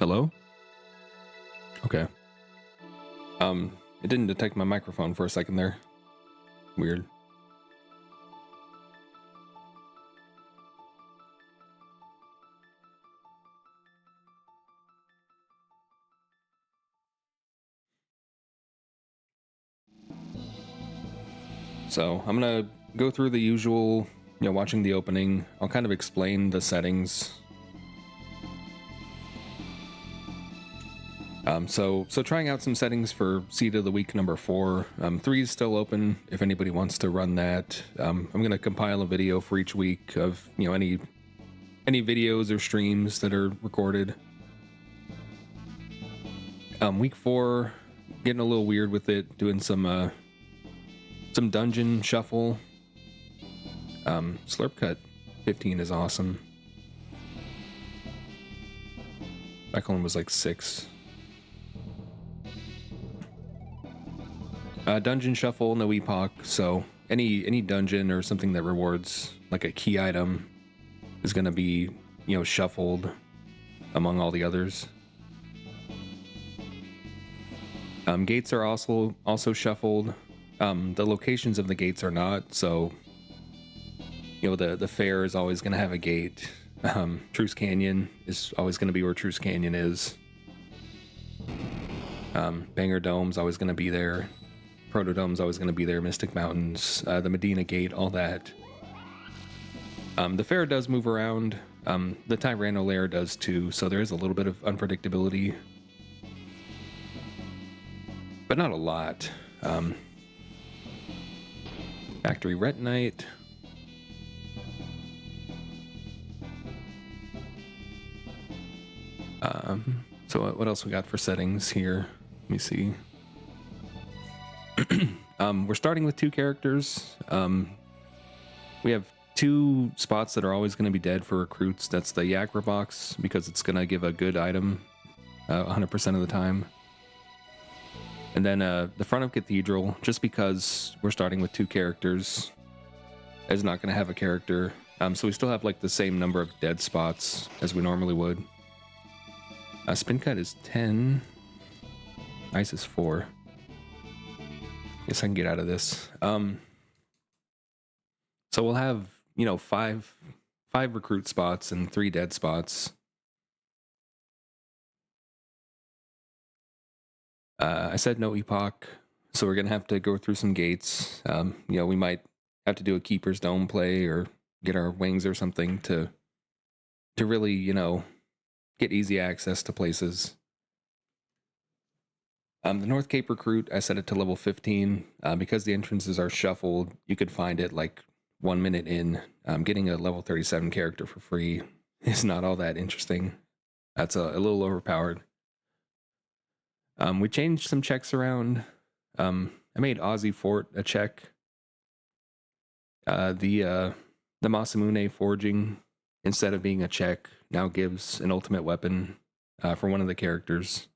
Hello? Okay. It didn't detect my microphone for a second there. Weird. So I'm gonna go through the usual, watching the opening. I'll kind of explain the settings. So trying out some settings for Seed of the Week number 4. 3 is still open if anybody wants to run that. I'm gonna compile a video for each week of any videos or streams that are recorded. Week 4, getting a little weird with it, doing some dungeon shuffle. Slurp Cut 15 is awesome. That one was like 6. Dungeon shuffle, no epoch. So any dungeon or something that rewards like a key item is going to be shuffled among all the others. Gates are also shuffled. The locations of the gates are not. So the fair is always going to have a gate. Truce Canyon is always going to be where Truce Canyon is. Banger Dome's always going to be there. Protodome's always going to be there. Mystic Mountains, the Medina Gate, all that. The fair does move around. The Tyranno lair does too, so there is a little bit of unpredictability, but not a lot. Factory Retinite. So what else we got for settings here? Let me see. We're starting with 2 characters. We have 2 spots that are always going to be dead for recruits. That's the Yakra box, because it's going to give a good item 100% of the time. And then the front of Cathedral, just because we're starting with 2 characters, is not going to have a character. So we still have like the same number of dead spots as we normally would. Spin Cut is 10. Ice is 4. Guess I can get out of this. So we'll have, 5 recruit spots and 3 dead spots. I said no epoch, so we're gonna have to go through some gates. We might have to do a Keeper's Dome play or get our wings or something to really, get easy access to places. The North Cape recruit, I set it to level 15. Because the entrances are shuffled, you could find it like 1 minute in. Getting a level 37 character for free is not all that interesting. That's a little overpowered. We changed some checks around. I made Aussie Fort a check. The Masamune forging, instead of being a check, now gives an ultimate weapon for one of the characters.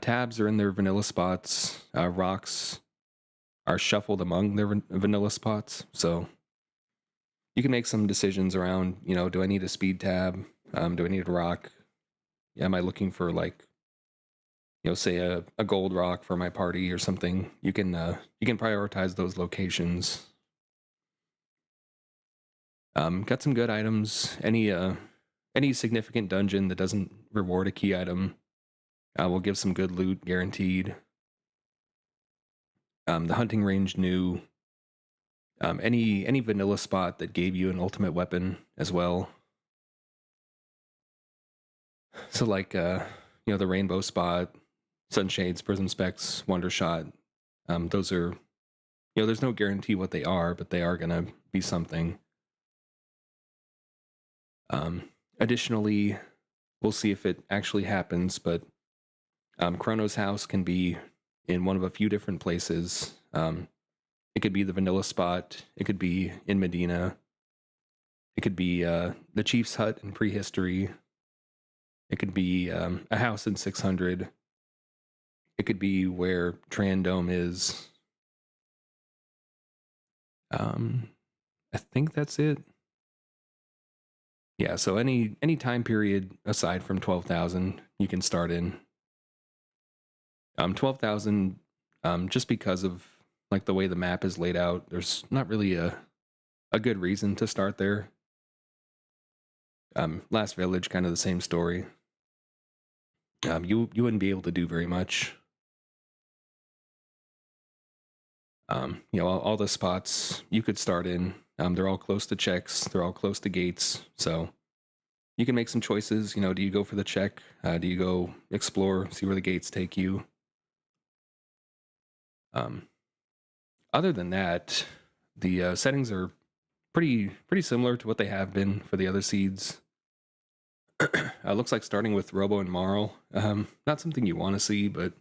Tabs are in their vanilla spots. Rocks are shuffled among their vanilla spots. So you can make some decisions around, do I need a speed tab? Do I need a rock? Am I looking for like, say a gold rock for my party or something? You can prioritize those locations. Got some good items. Any significant dungeon that doesn't reward a key item will give some good loot guaranteed. The hunting range new. Any vanilla spot that gave you an ultimate weapon as well. So like the rainbow spot, sunshades, prism specs, wonder shot. Those are, there's no guarantee what they are, but they are gonna be something. Additionally, we'll see if it actually happens, but Chrono's house can be in one of a few different places. It could be the vanilla spot. It could be in Medina. It could be the Chief's Hut in prehistory. It could be a house in 600. It could be where Trandome is. I think that's it. Yeah, so any time period aside from 12,000 you can start in. 12,000, just because of like the way the map is laid out, there's not really a good reason to start there. Last Village, kind of the same story. You wouldn't be able to do very much. All the spots you could start in, they're all close to checks, they're all close to gates, so you can make some choices. Do you go for the check? Do you go explore, see where the gates take you? Um, Other than that, the settings are pretty similar to what they have been for the other seeds. Looks like starting with Robo and Marl, not something you want to see, but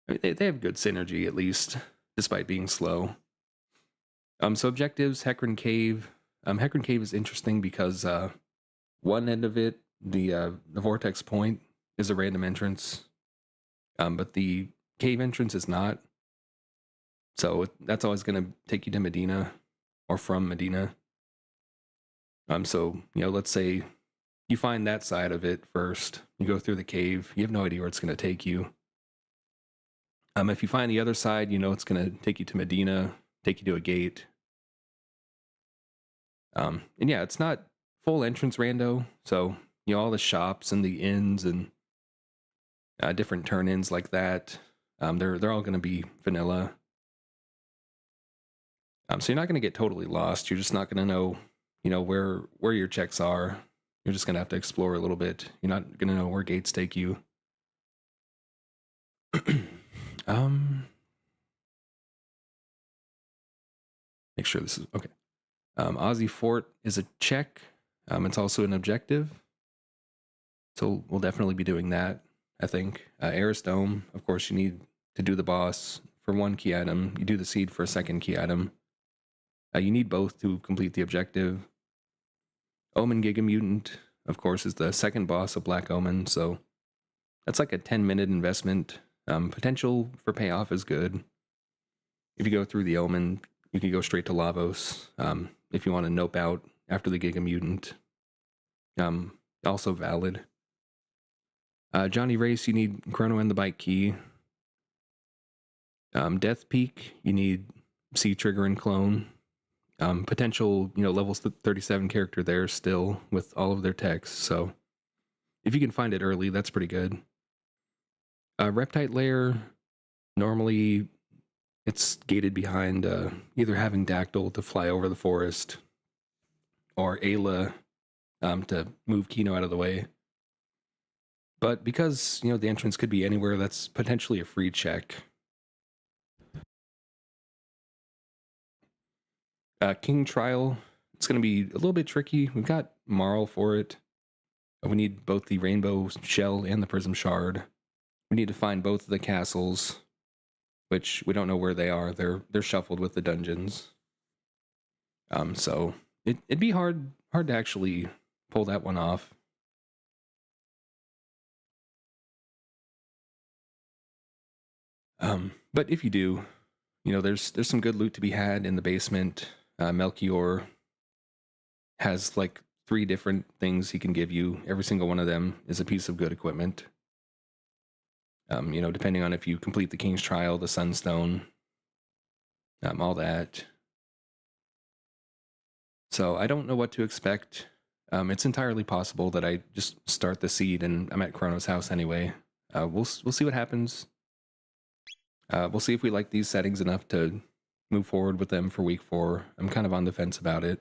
I mean, they have good synergy at least, despite being slow. So objectives, Hecarim Cave. Hecarim Cave is interesting because one end of it, the Vortex Point, is a random entrance, but the cave entrance is not. So that's always going to take you to Medina, or from Medina. So let's say you find that side of it first. You go through the cave. You have no idea where it's going to take you. If you find the other side, it's going to take you to Medina, take you to a gate. And yeah, it's not full entrance rando. So all the shops and the inns and different turn-ins like that, they're all going to be vanilla. So you're not going to get totally lost. You're just not going to know, where your checks are. You're just going to have to explore a little bit. You're not going to know where gates take you. Make sure this is okay. Aussie Fort is a check. It's also an objective. So we'll definitely be doing that, I think. Eris Dome, of course, you need to do the boss for one key item. You do the seed for a second key item. You need both to complete the objective. Omen Giga Mutant, of course, is the second boss of Black Omen, so that's like a 10-minute investment. Potential for payoff is good. If you go through the Omen, you can go straight to Lavos. If you want to nope out after the Giga Mutant, also valid. Johnny Race, you need Chrono and the Bike Key. Death Peak, you need C Trigger and Clone. Potential, levels 37 character there still with all of their techs. So if you can find it early, that's pretty good. Reptite Lair, normally it's gated behind either having Dactyl to fly over the forest or Ayla to move Kino out of the way. But because, the entrance could be anywhere, that's potentially a free check. King Trial, it's going to be a little bit tricky. We've got Marl for it. We need both the Rainbow Shell and the Prism Shard. We need to find both of the castles, which we don't know where they are. They're shuffled with the dungeons. So it'd be hard to actually pull that one off. But if you do, there's some good loot to be had in the basement. Melchior has like 3 different things he can give you. Every single one of them is a piece of good equipment. Depending on if you complete the King's Trial, the Sunstone, all that. So I don't know what to expect. It's entirely possible that I just start the seed and I'm at Chrono's house anyway. We'll see what happens. We'll see if we like these settings enough to move forward with them for week 4. I'm kind of on the fence about it.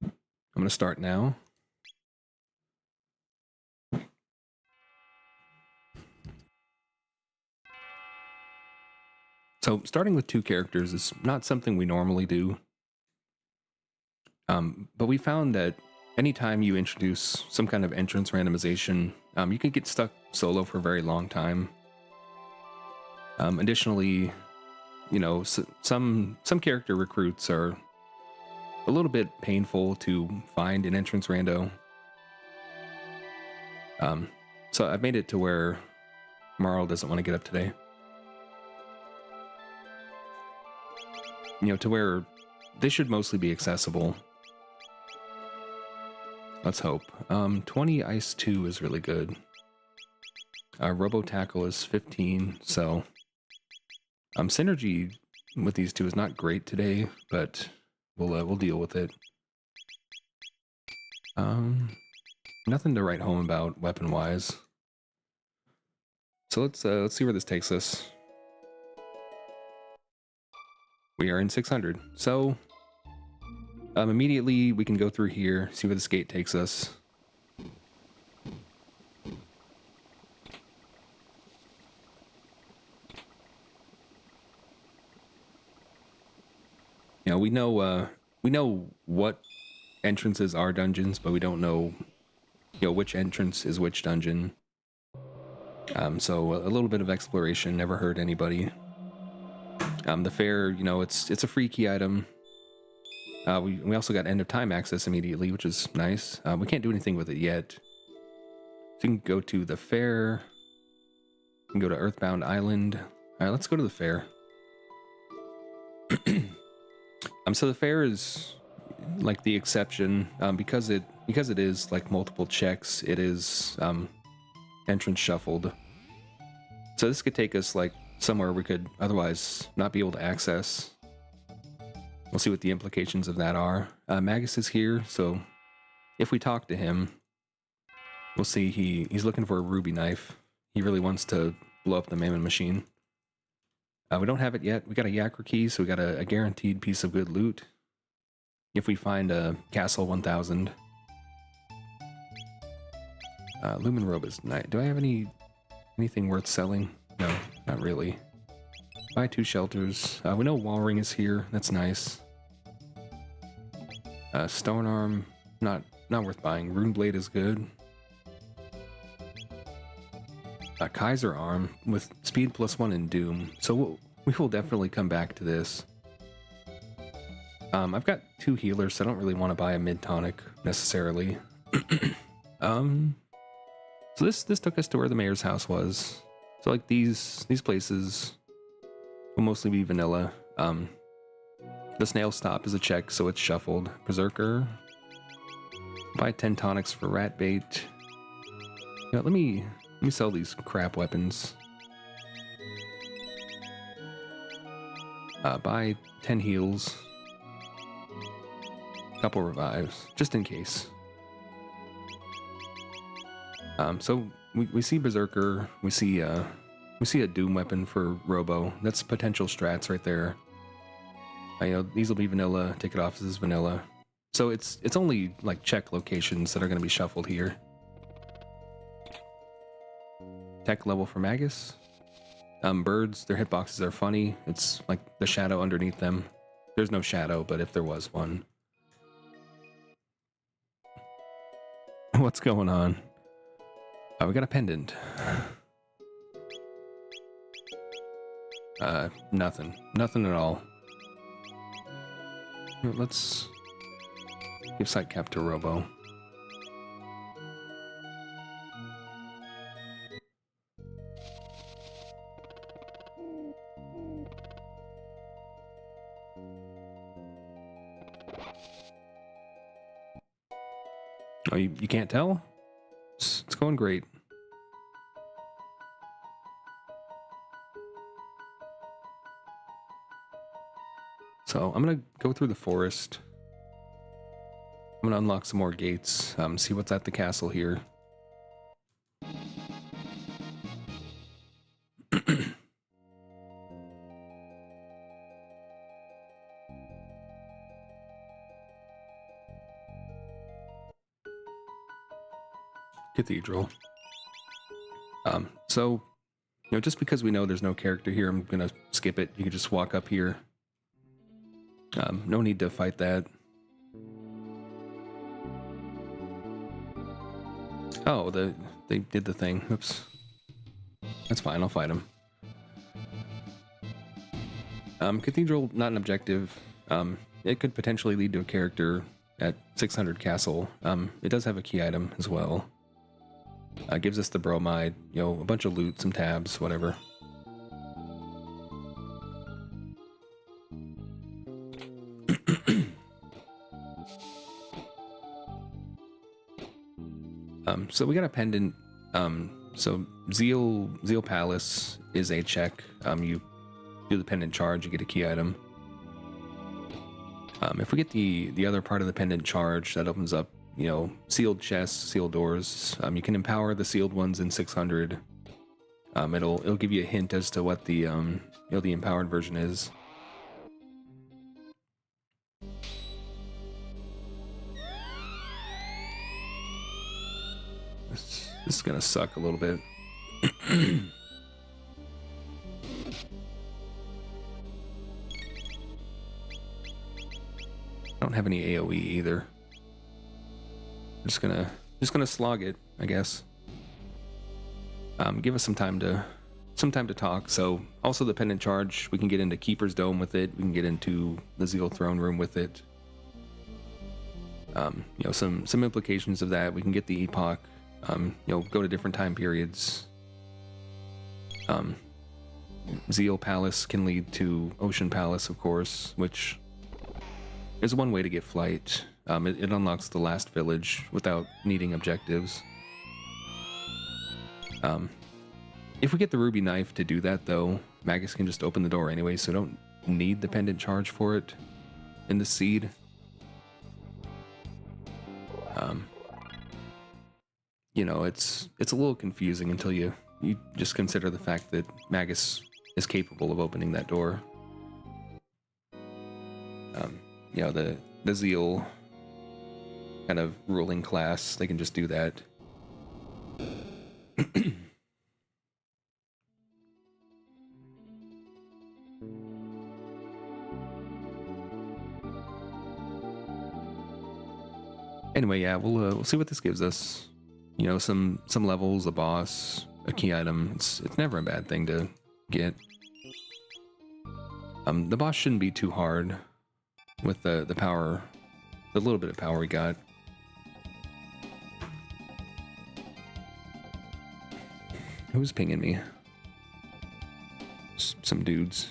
I'm going to start now. So starting with 2 characters is not something we normally do. But we found that anytime you introduce some kind of entrance randomization, you can get stuck solo for a very long time. Additionally, some character recruits are a little bit painful to find in entrance rando. So I've made it to where Marl doesn't want to get up today. To where they should mostly be accessible. Let's hope. 20 Ice 2 is really good. Robo Tackle is 15, so synergy with these two is not great today, but we'll deal with it. Nothing to write home about weapon-wise. So let's see where this takes us. We are in 600, so immediately we can go through here, see where this gate takes us. You know, we know what entrances are dungeons, but we don't know, which entrance is which dungeon. So a little bit of exploration never hurt anybody. The fair, it's a free key item. We also got end of time access immediately, which is nice. We can't do anything with it yet. So you can go to the fair. You can go to Earthbound Island. All right, let's go to the fair. So the fair is like the exception, because it is like multiple checks. It is entrance shuffled. So this could take us like somewhere we could otherwise not be able to access. We'll see what the implications of that are. Magus is here, so if we talk to him, we'll see he's looking for a ruby knife. He really wants to blow up the Mammon machine. We don't have it yet. We got a Yakra key, so we got a guaranteed piece of good loot. If we find a Castle 1000. Lumen Robe is nice. Do I have anything worth selling? No, not really. Buy 2 shelters. We know Wallring is here. That's nice. Stone Arm, not worth buying. Rune Blade is good. Kaiser Arm with speed +1 and Doom. So we will definitely come back to this. I've got 2 healers, so I don't really want to buy a mid tonic necessarily. So this took us to where the mayor's house was. So like these places will mostly be vanilla. The snail stop is a check, so it's shuffled. Berserker. Buy 10 tonics for rat bait. Let me sell these crap weapons. Buy 10 heals. Couple revives, just in case. So we see Berserker, we see a Doom weapon for Robo. That's potential strats right there. These will be vanilla. Ticket office is vanilla. So it's only like check locations that are going to be shuffled here. Tech level for Magus. Birds, their hitboxes are funny. It's like the shadow underneath them. There's no shadow, but if there was one. What's going on? We got a pendant. Nothing at all. Let's give sight cap to Robo. Oh, you can't tell? It's going great. So I'm gonna go through the forest. I'm gonna unlock some more gates, see what's at the castle here. Cathedral. So, just because we know there's no character here, I'm gonna skip it. You can just walk up here. No need to fight that. Oh, they did the thing. Oops. That's fine, I'll fight him. Cathedral, not an objective. It could potentially lead to a character at 600 Castle. It does have a key item as well. Gives us the bromide, a bunch of loot, some tabs, whatever. So we got a pendant. So Zeal Palace is a check. You do the pendant charge, you get a key item. If we get the other part of the pendant charge, that opens up, you know, sealed chests, sealed doors. You can empower the sealed ones in 600. It'll give you a hint as to what the you know, the empowered version is. This is gonna suck a little bit. I don't have any AoE either. I'm just gonna slog it, I guess. Give us some time to talk. So also the pendant charge, we can get into Keeper's Dome with it. We can get into the Zeal Throne Room with it. You know, some implications of that. We can get the Epoch. You know, go to different time periods. Zeal Palace can lead to Ocean Palace, of course, which is one way to get flight. It unlocks the last village without needing objectives. If we get the ruby knife to do that, though, Magus can just open the door anyway, so don't need the pendant charge for it in the seed. You know, it's a little confusing until you just consider the fact that Magus is capable of opening that door. You know, the Zeal kind of ruling class, they can just do that. Anyway, yeah, we'll see what this gives us. You know, some levels, a boss, a key item. It's never a bad thing to get. The boss shouldn't be too hard with the power, the little bit of power we got. Who's pinging me? Some dudes.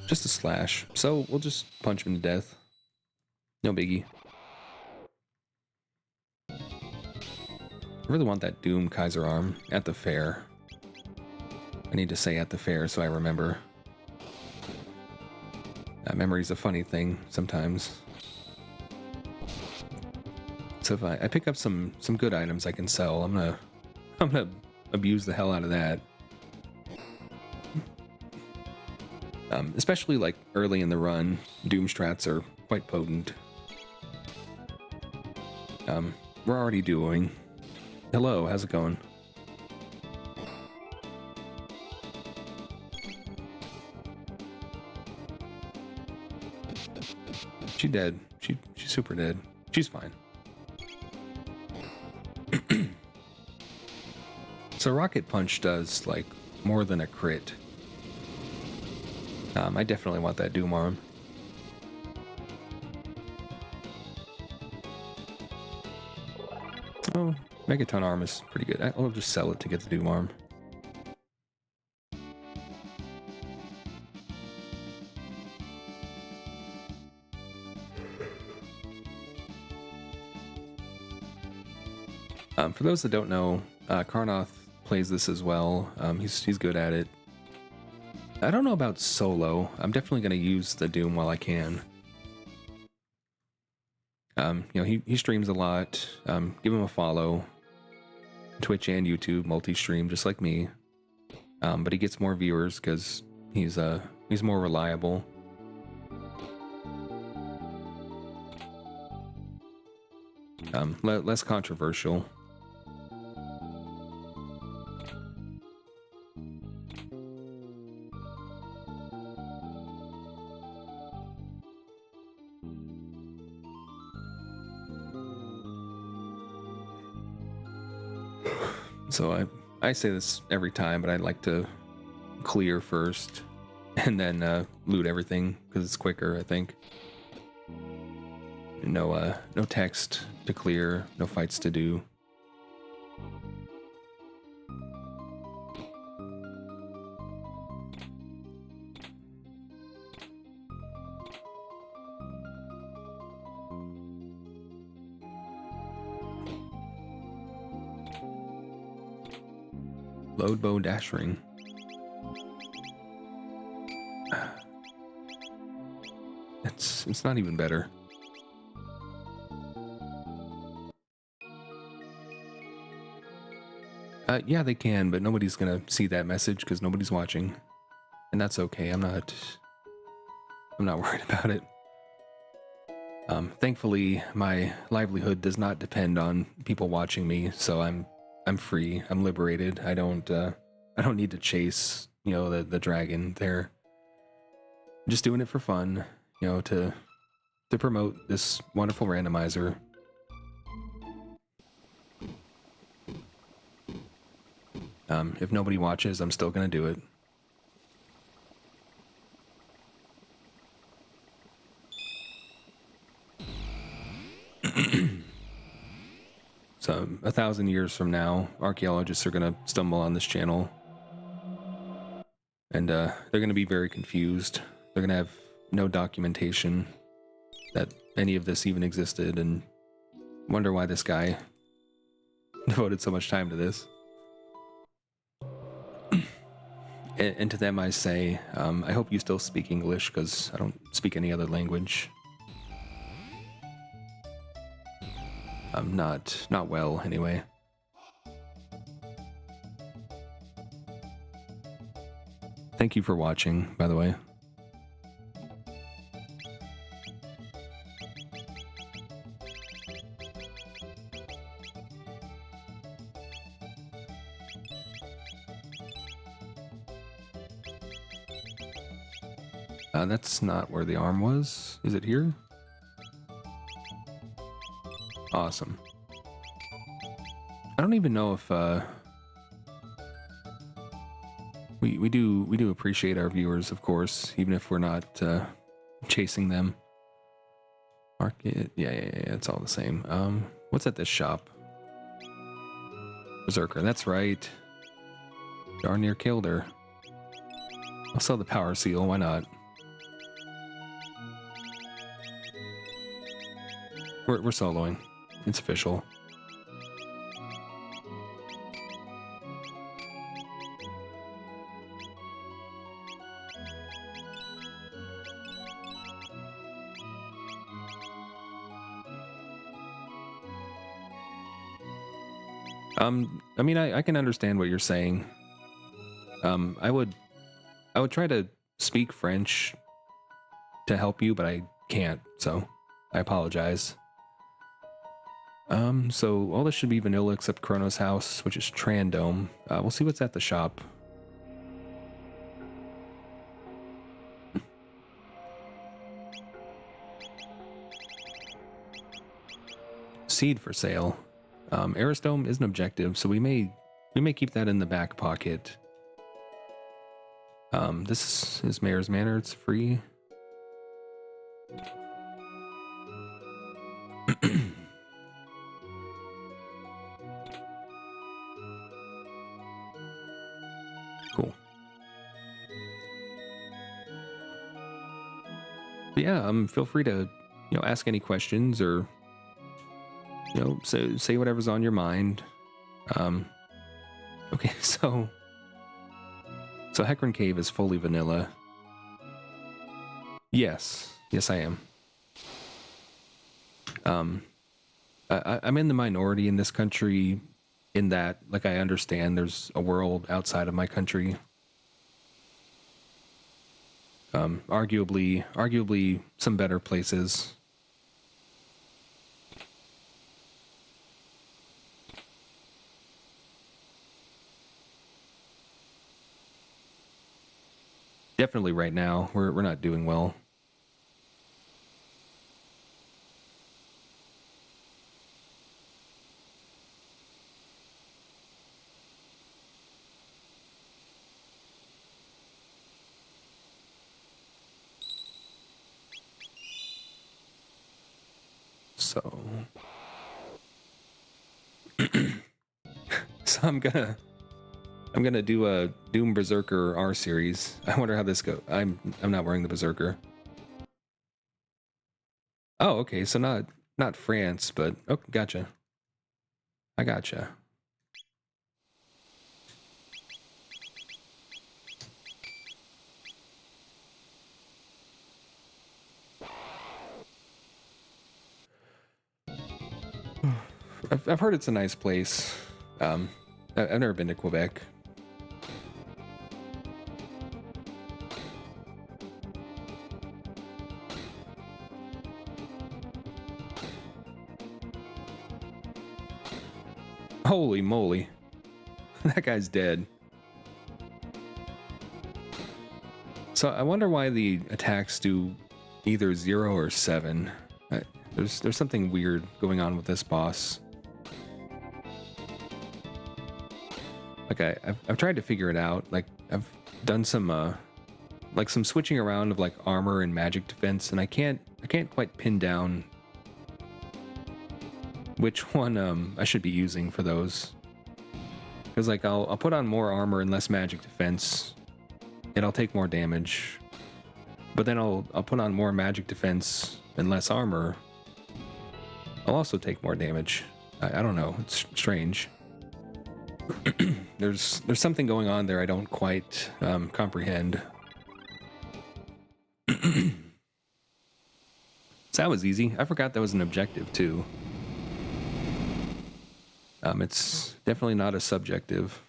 Just a slash. So we'll just punch him to death. No biggie. I really want that Doom Kaiser arm at the fair. I need to say at the fair so I remember. Memory's a funny thing sometimes. So if I pick up some good items I can sell, I'm gonna abuse the hell out of that. Especially like early in the run, Doom strats are quite potent. We're already duoing. Hello, how's it going? She dead. She's super dead. She's fine. So Rocket Punch does like more than a crit. I definitely want that Doom arm. Oh, Megaton arm is pretty good. I'll just sell it to get the Doom arm. For those that don't know, Karnoth plays this as well. He's good at it. I don't know about solo. I'm definitely going to use the Doom while I can. You know, he streams a lot. Give him a follow. Twitch and YouTube multi-stream just like me. But he gets more viewers because he's more reliable. Less controversial. So I say this every time, but I'd like to clear first and then loot everything because it's quicker, I think. No text to clear, no fights to do. Load bow dash ring. It's not even better. Yeah, they can, but nobody's gonna see that message because nobody's watching, and that's okay. I'm not worried about it. Thankfully, my livelihood does not depend on people watching me, so I'm free. I'm liberated. I don't need to chase, the dragon there. I'm just doing it for fun, to promote this wonderful randomizer. If nobody watches, I'm still gonna do it. So 1,000 years from now, archaeologists are gonna stumble on this channel, and they're gonna be very confused. They're gonna have no documentation that any of this even existed, and wonder why this guy devoted so much time to this. And to them I say, I hope you still speak English, because I don't speak any other language. I'm not well, anyway. Thank you for watching, by the way. That's not where the arm was. Is it here? Awesome. I don't even know if we do appreciate our viewers, of course, even if we're not chasing them. Market, yeah, it's all the same. What's at this shop? Berserker, that's right. Darn near killed her. I'll sell the power seal, why not? We're soloing. It's official. I mean, I can understand what you're saying. I would try to speak French to help you, but I can't, so I apologize. So all this should be vanilla except Chrono's house, which is Trandome. We'll see what's at the shop. Seed for sale. Aristome is an objective, so we may keep that in the back pocket. This is Mayor's Manor. It's free. Cool. But yeah, feel free to, ask any questions or, say whatever's on your mind. Okay, so Hecarim Cave is fully vanilla. Yes, I am. I'm in the minority in this country, in that, like, I understand there's a world outside of my country. Arguably some better places. Definitely right now, we're not doing well. So, I'm gonna do a Doom Berserker R series. I wonder how this goes. I'm not wearing the Berserker. Oh, okay, so not France, but oh, gotcha. I gotcha. I've heard it's a nice place. I've never been to Quebec. Holy moly. That guy's dead. So I wonder why the attacks do either 0 or 7. There's something weird going on with this boss. Like I've tried to figure it out. Like I've done some like some switching around of like armor and magic defense, and I can't quite pin down which one I should be using for those. Because like I'll put on more armor and less magic defense, and I'll take more damage. But then I'll put on more magic defense and less armor. I'll also take more damage. I don't know. It's strange. There's something going on there I don't quite comprehend. So that was easy. I forgot that was an objective too. It's definitely not a subjective.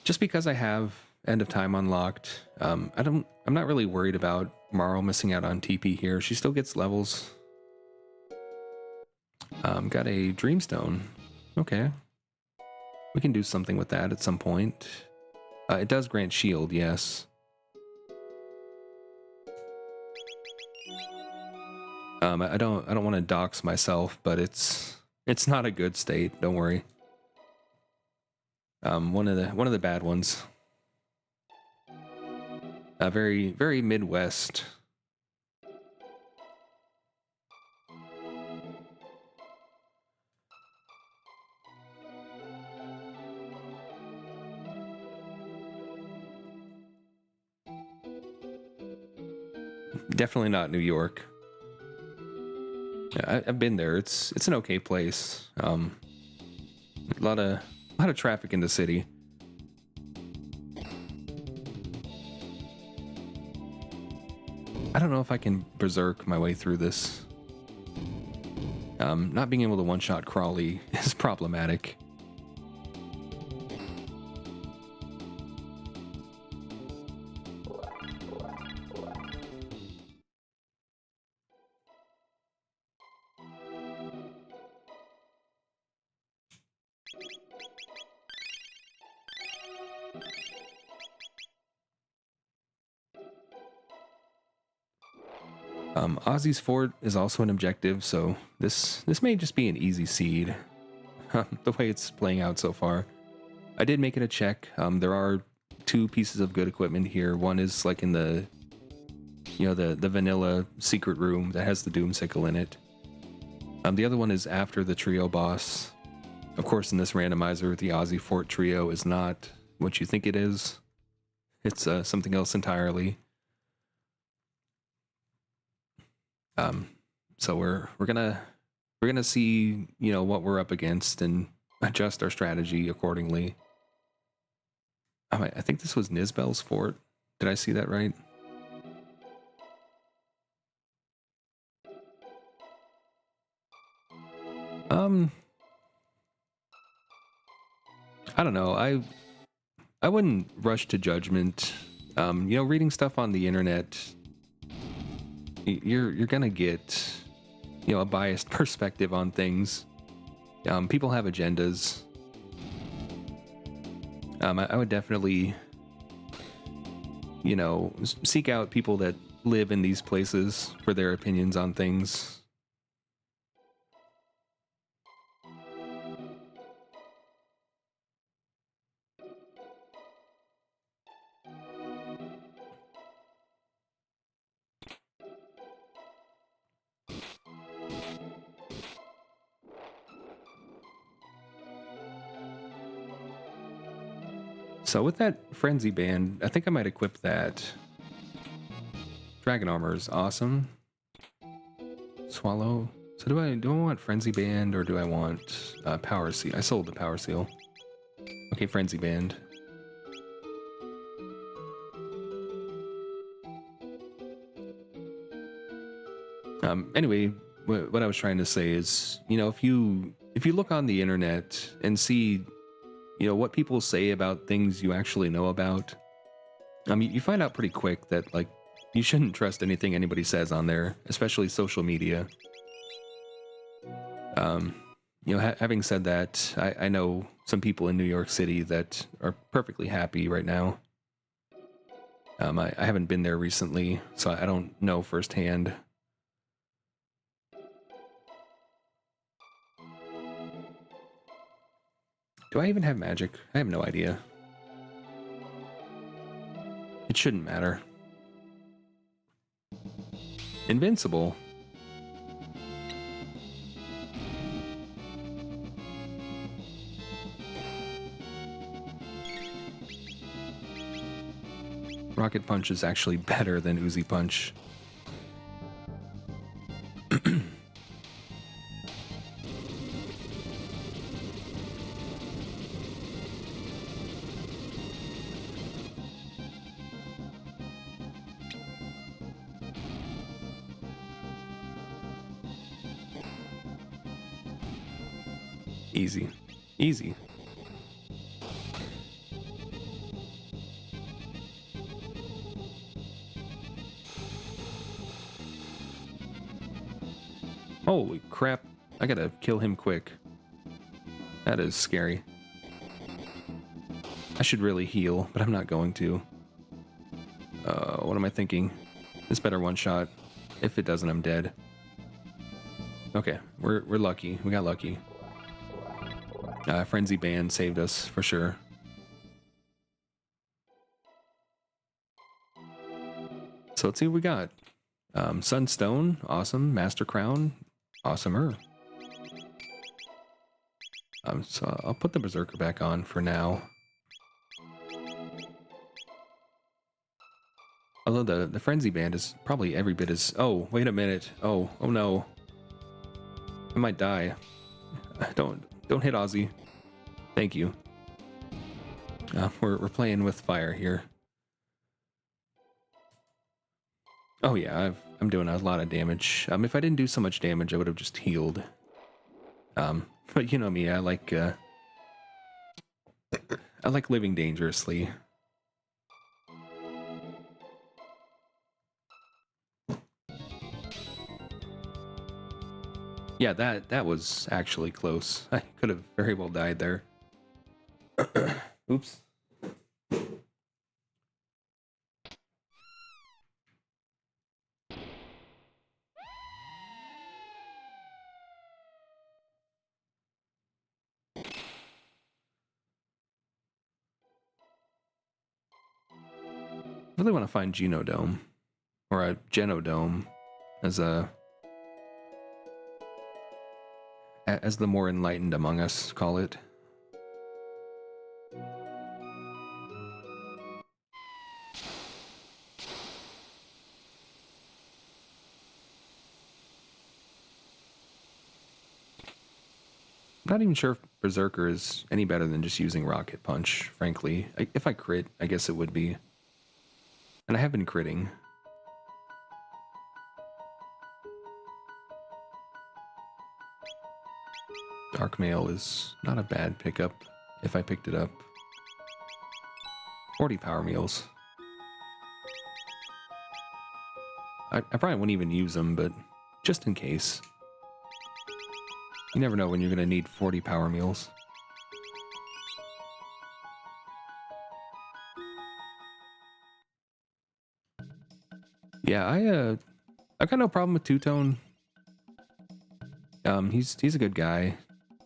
Just because I have End of Time unlocked, I'm not really worried about Marl missing out on TP here. She still gets levels. Got a Dreamstone. Okay. We can do something with that at some point. It does grant shield, yes. I don't want to dox myself, but it's not a good state, don't worry. One of the bad ones. Very Midwest. Definitely not New York. Yeah, I've been there. It's an okay place. A lot of traffic in the city. I don't know if I can berserk my way through this. Not being able to one-shot Crawley is problematic. Ozzy's Fort is also an objective, so this may just be an easy seed. The way it's playing out so far. I did make it a check. There are 2 pieces of good equipment here. One is like in the the vanilla secret room that has the Doom Sickle in it. The other one is after the trio boss. Of course, in this randomizer, the Ozzy Fort trio is not what you think it is. It's something else entirely. So we're gonna see what we're up against and adjust our strategy accordingly. I think this was Nisbel's fort. Did I see that right? I don't know. I wouldn't rush to judgment. Reading stuff on the internet, you're gonna get a biased perspective on things. People have agendas. I would definitely seek out people that live in these places for their opinions on things. So with that Frenzy Band, I think I might equip that. Dragon Armor is awesome. Swallow. So do I want Frenzy Band or do I want Power Seal? I sold the Power Seal. Okay, Frenzy Band. Anyway, what I was trying to say is, you know, if you look on the internet and see, you know, what people say about things you actually know about, you find out pretty quick that, like, you shouldn't trust anything anybody says on there, especially social media. You know, having said that, I know some people in New York City that are perfectly happy right now. I haven't been there recently, so I don't know firsthand. Do I even have magic? I have no idea. It shouldn't matter. Invincible. Rocket Punch is actually better than Uzi Punch. Easy. Easy. Holy crap. I gotta kill him quick. That is scary. I should really heal, but I'm not going to. What am I thinking? This better one shot. If it doesn't, I'm dead. Okay, we're lucky. We got lucky. Frenzy Band saved us for sure. So let's see what we got. Sunstone, awesome. Master Crown, awesomer. So I'll put the Berserker back on for now. Although the Frenzy Band is probably every bit as... Oh, wait a minute. Oh no. I might die. Don't hit Ozzy. Thank you. We're playing with fire here. Oh yeah, I'm doing a lot of damage. If I didn't do so much damage, I would have just healed. But you know me, I like living dangerously. Yeah, that was actually close. I could have very well died there. Oops. I really want to find Genodome, or a Genodome, as the more enlightened among us call it. I'm not even sure if Berserker is any better than just using Rocket Punch, frankly. If I crit, I guess it would be. And I have been critting. Dark Mail is not a bad pickup if I picked it up. 40 power meals. I probably wouldn't even use them, but just in case. You never know when you're going to need 40 power meals. Yeah, I got no problem with Two-Tone. He's a good guy.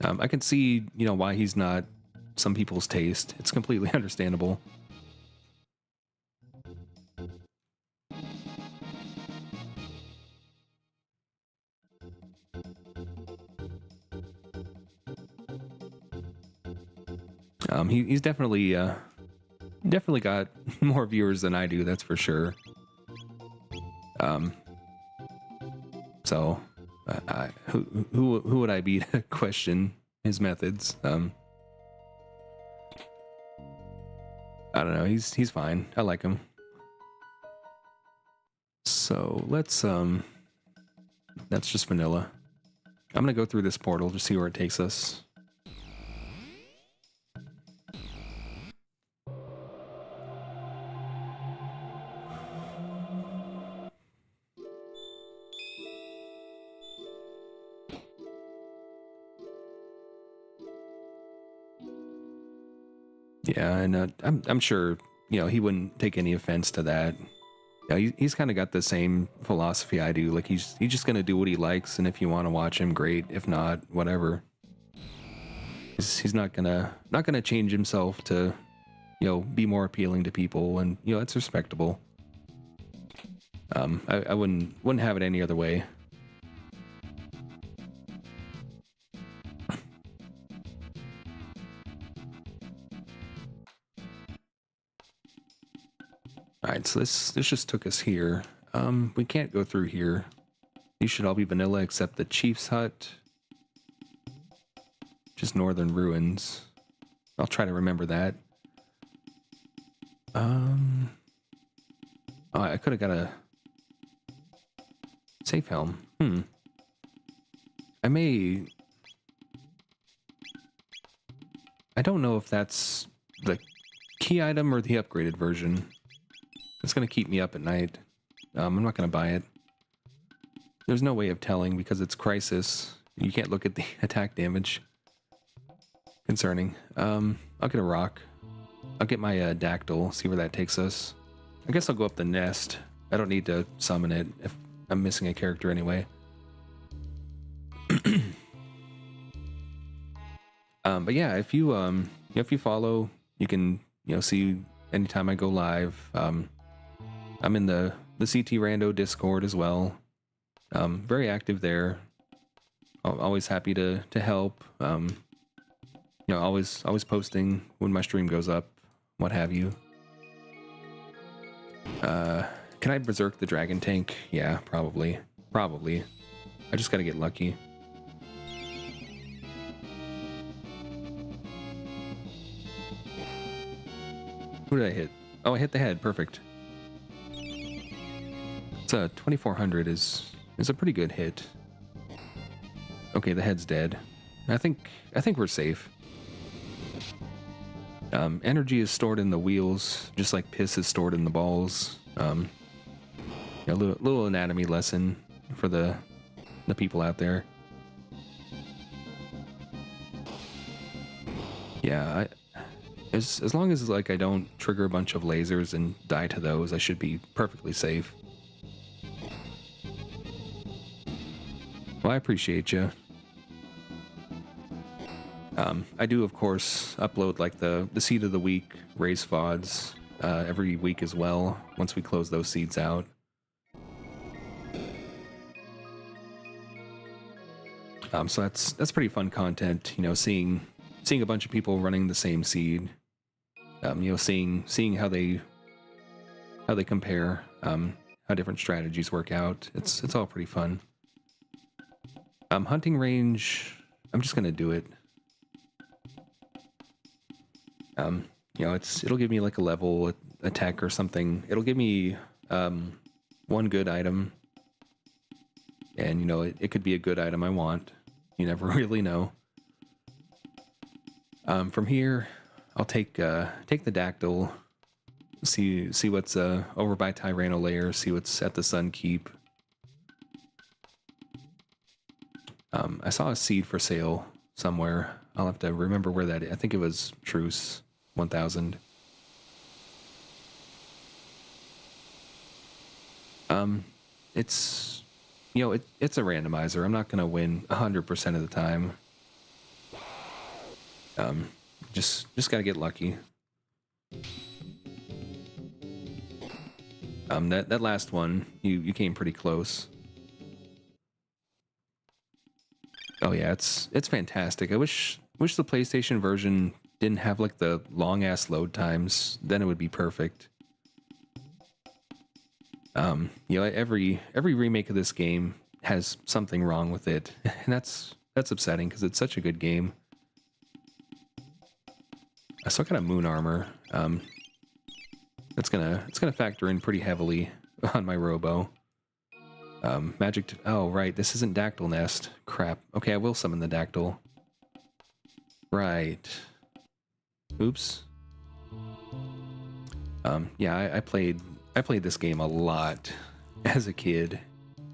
I can see, you know, why he's not some people's taste. It's completely understandable. He's definitely got more viewers than I do, that's for sure. So who would I be to question his methods? I don't know. He's fine. I like him. So let's That's just vanilla. I'm gonna go through this portal to see where it takes us. Yeah, and I'm sure, you know, he wouldn't take any offense to that. Yeah, he's kind of got the same philosophy I do. Like he's just gonna do what he likes, and if you want to watch him, great. If not, whatever. He's not gonna change himself to, you know, be more appealing to people, and you know it's respectable. I wouldn't have it any other way. Alright, so this just took us here. We can't go through here. These should all be vanilla except the Chief's Hut. Just northern ruins. I'll try to remember that. Oh, I could have got a safe helm. I don't know if that's the key item or the upgraded version. It's going to keep me up at night. I'm not going to buy it. There's no way of telling because it's Crisis. You can't look at the attack damage. Concerning. I'll get a rock. I'll get my dactyl, see where that takes us. I guess I'll go up the nest. I don't need to summon it if I'm missing a character anyway. But yeah, if you follow, you can, you know, see anytime I go live. I'm in the CT Rando Discord as well. Very active there. Always happy to help. You know, always posting when my stream goes up, what have you. Can I berserk the dragon tank? Yeah, probably. I just gotta get lucky. Who did I hit? Oh, I hit the head. Perfect. It's a 2400 is a pretty good hit. Okay, the head's dead. I think we're safe. Energy is stored in the wheels, just like piss is stored in the balls. A little anatomy lesson for the people out there. Yeah, as long as like I don't trigger a bunch of lasers and die to those, I should be perfectly safe. Well, I appreciate you. I do, of course, upload like the seed of the week race VODs every week as well, once we close those seeds out. So that's pretty fun content, you know, seeing a bunch of people running the same seed, you know, seeing how they compare, how different strategies work out. It's all pretty fun. Hunting range, I'm just gonna do it. You know, it'll give me like a level attack or something. It'll give me one good item, and you know it could be a good item I want. You never really know. From here, I'll take the dactyl. See what's over by Tyranno Lair. See what's at the Sun Keep. I saw a seed for sale somewhere. I'll have to remember where that is. I think it was Truce 1000. It's, you know, it's a randomizer. I'm not gonna win 100% of the time. Just gotta get lucky. That last one, you came pretty close. Oh yeah, it's fantastic. I wish the PlayStation version didn't have like the long ass load times. Then it would be perfect. You know, every remake of this game has something wrong with it, and that's upsetting because it's such a good game. I still got a moon armor. It's gonna factor in pretty heavily on my robo. Oh, right. This isn't Dactyl Nest. Crap. Okay, I will summon the Dactyl. Right. Oops. Yeah, I played this game a lot as a kid,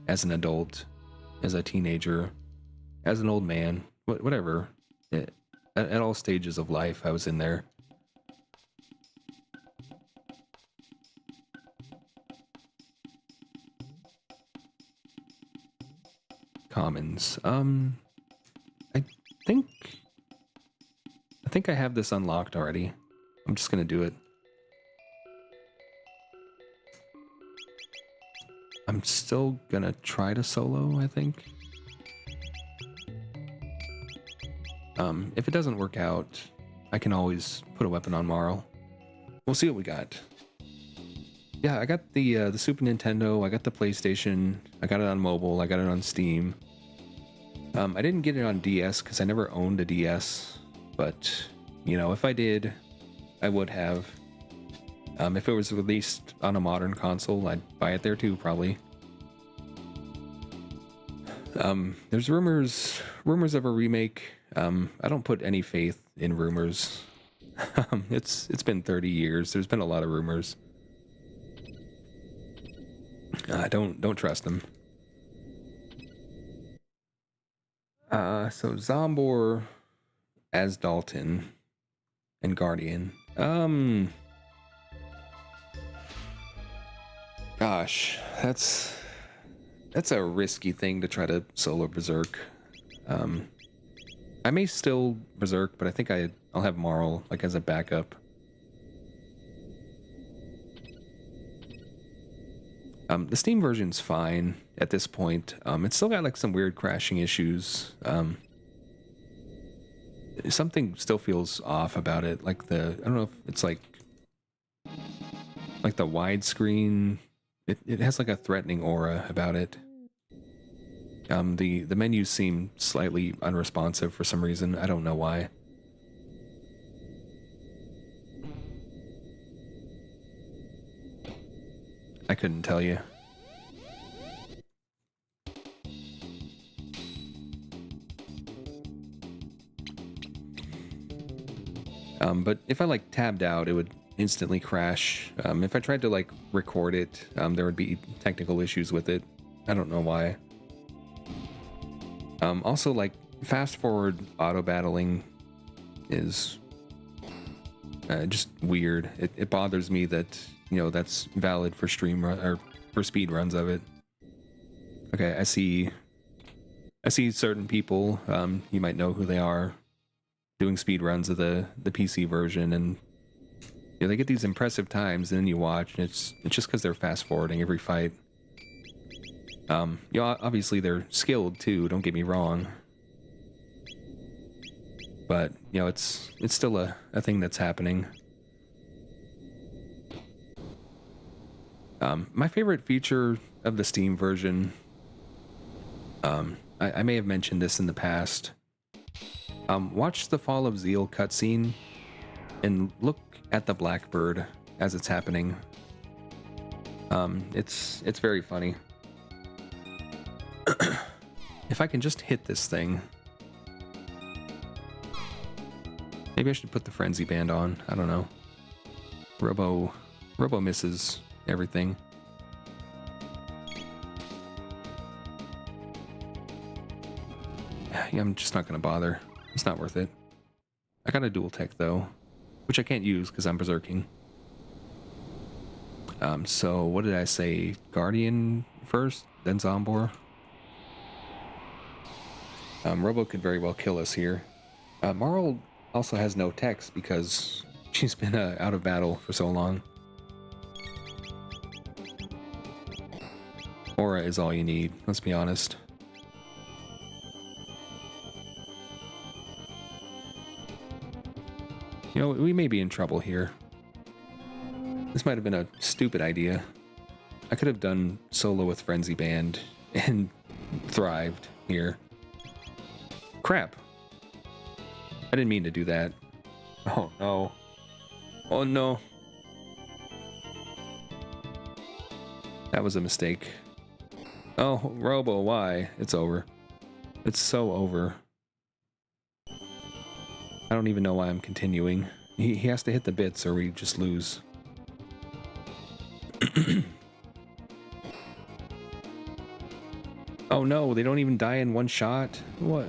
as an adult, as a teenager, as an old man, whatever. At all stages of life, I was in there. Commons. I think I have this unlocked already. I'm just gonna do it. I'm still gonna try to solo, I think. If it doesn't work out, I can always put a weapon on Marl. We'll see what we got. Yeah, I got the Super Nintendo, I got the PlayStation, I got it on mobile, I got it on Steam. I didn't get it on DS because I never owned a DS, but, you know, if I did, I would have. If it was released on a modern console, I'd buy it there too, probably. There's rumors of a remake. I don't put any faith in rumors. It's been 30 years. There's been a lot of rumors. Don't trust them. So Zombor as Dalton and Guardian. Gosh, that's a risky thing to try to solo Berserk. I may still Berserk, but I think I'll have Marl like as a backup. The Steam version's fine at this point. It's still got like some weird crashing issues. Something still feels off about it. Like I don't know if it's like the widescreen. It has like a threatening aura about it. The menus seem slightly unresponsive for some reason. I don't know why. I couldn't tell you. But if I like tabbed out, it would instantly crash. If I tried to like record it, there would be technical issues with it. I don't know why. Also, like fast forward auto battling is just weird. It bothers me that, you know, that's valid for stream run or for speed runs of it. Okay, I see certain people, you might know who they are, doing speed runs of the PC version, and you know, they get these impressive times, and then you watch, and it's just because they're fast forwarding every fight. You know, obviously they're skilled too, don't get me wrong, but you know, it's still a thing that's happening. My favorite feature of the Steam version, I may have mentioned this in the past. Watch the Fall of Zeal cutscene and look at the Blackbird as it's happening. It's very funny. If I can just hit this thing. Maybe I should put the Frenzy Band on. I don't know. Robo misses everything. Yeah, I'm just not gonna bother. It's not worth it. I got a dual tech though, which I can't use because I'm berserking. So what did I say? Guardian first, then Zombor. Robo could very well kill us here. Marl also has no techs because she's been out of battle for so long. Aura is all you need, let's be honest. You know, we may be in trouble here. This might have been a stupid idea. I could have done solo with Frenzy Band and thrived here. Crap. I didn't mean to do that. Oh no. Oh no. That was a mistake. Oh, Robo, why? It's over. It's so over. I don't even know why I'm continuing. He has to hit the bits or we just lose. Oh no, they don't even die in one shot? What?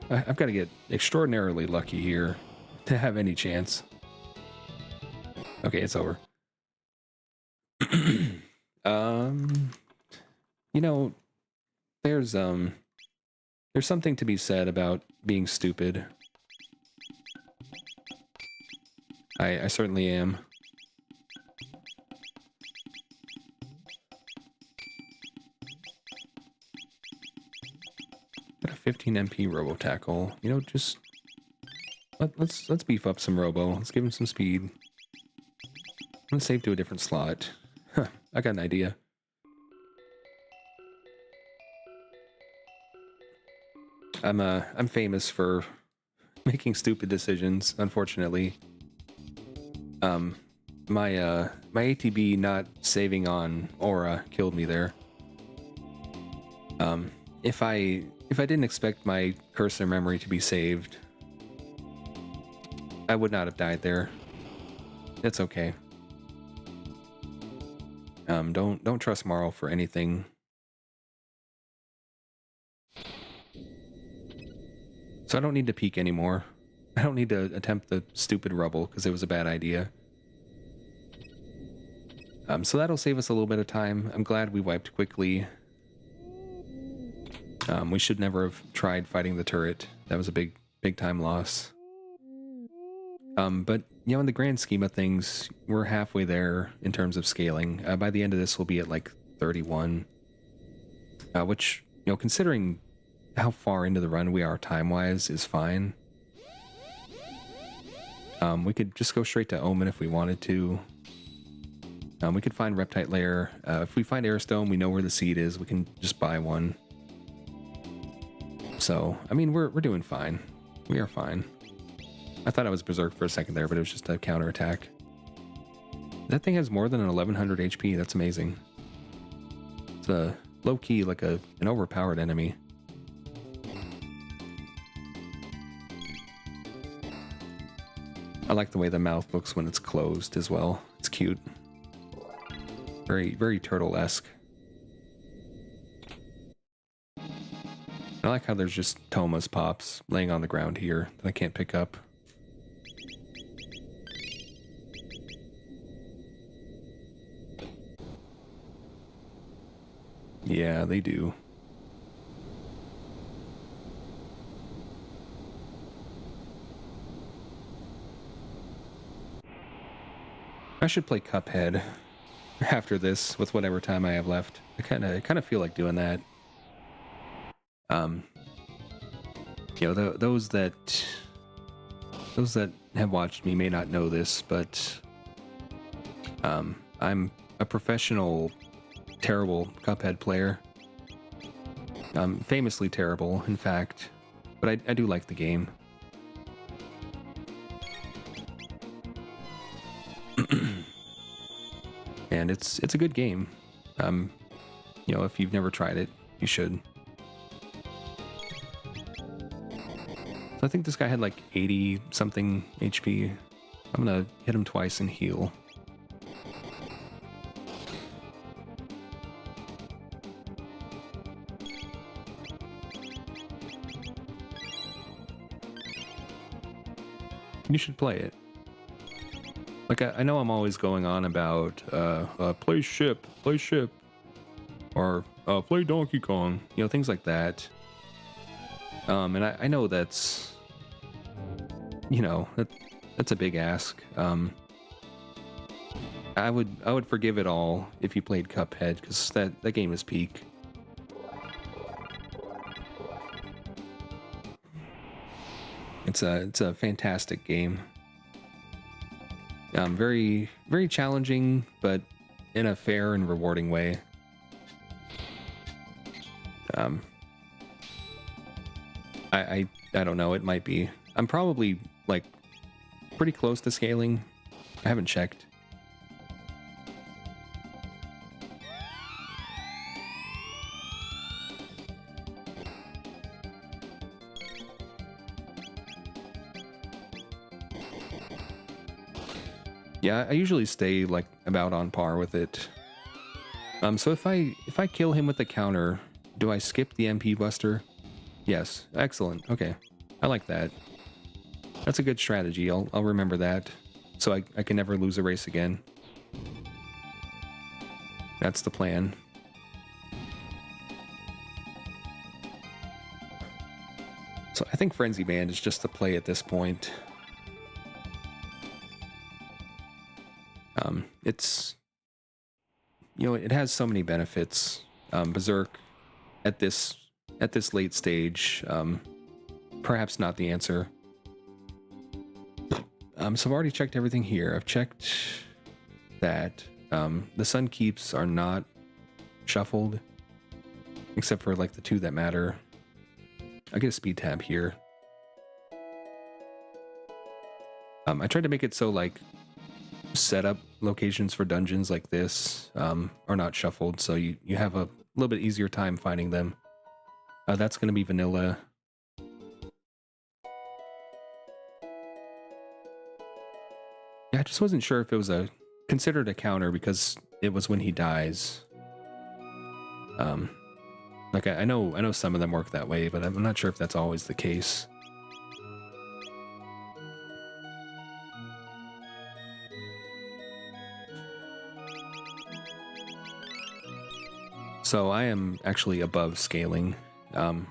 I've got to get extraordinarily lucky here to have any chance. Okay, it's over. You know, there's something to be said about being stupid. I certainly am. Got a 15 MP Robo Tackle. You know, just let's beef up some Robo. Let's give him some speed. I'm gonna save to a different slot. Huh, I got an idea. I'm famous for making stupid decisions, unfortunately. My ATB not saving on Aura killed me there. If I didn't expect my cursor memory to be saved, I would not have died there. That's okay. Don't trust Marl for anything. So I don't need to peek anymore. I don't need to attempt the stupid rubble because it was a bad idea. So that'll save us a little bit of time. I'm glad we wiped quickly. We should never have tried fighting the turret. That was a big time loss. But, you know, in the grand scheme of things, we're halfway there in terms of scaling. By the end of this, we'll be at like 31. Which, you know, considering how far into the run we are time-wise, is fine. We could just go straight to Omen if we wanted to. We could find Reptite Lair. If we find Airstone, we know where the seed is. We can just buy one. So, I mean, we're doing fine. We are fine. I thought I was Berserk for a second there, but it was just a counterattack. That thing has more than an 1100 HP. That's amazing. It's a low-key, like an overpowered enemy. I like the way the mouth looks when it's closed as well. It's cute. Very turtle-esque. I like how there's just Toma's pops laying on the ground here that I can't pick up. Yeah, they do. I should play Cuphead after this with whatever time I have left. I kind of feel like doing that. You know, those that have watched me may not know this, but I'm a professional terrible Cuphead player. Famously terrible, in fact, but I do like the game. And it's a good game. You know, if you've never tried it, you should. So I think this guy had like 80 something HP. I'm gonna hit him twice and heal. You should play it. Like, I know I'm always going on about, play ship, or play Donkey Kong, you know, things like that. And I know that's, you know, that's a big ask. I would forgive it all if you played Cuphead, because that game is peak. It's a fantastic game. Very challenging, but in a fair and rewarding way. I don't know, it might be. I'm probably like pretty close to scaling. I haven't checked. Yeah, I usually stay like about on par with it. So if I kill him with the counter, do I skip the MP Buster? Yes. Excellent. Okay. I like that. That's a good strategy. I'll remember that. So I can never lose a race again. That's the plan. So I think Frenzy Band is just the play at this point. It's, you know, it has so many benefits. Berserk at this late stage, perhaps not the answer. So I've already checked everything here. I've checked that the Sun Keeps are not shuffled, except for like the two that matter. I get a speed tab here. I tried to make it so like setup locations for dungeons like this are not shuffled, so you have a little bit easier time finding them. That's going to be vanilla. Yeah, I just wasn't sure if it was considered a counter because it was when he dies. Like I know some of them work that way, but I'm not sure if that's always the case. So I am actually above scaling, for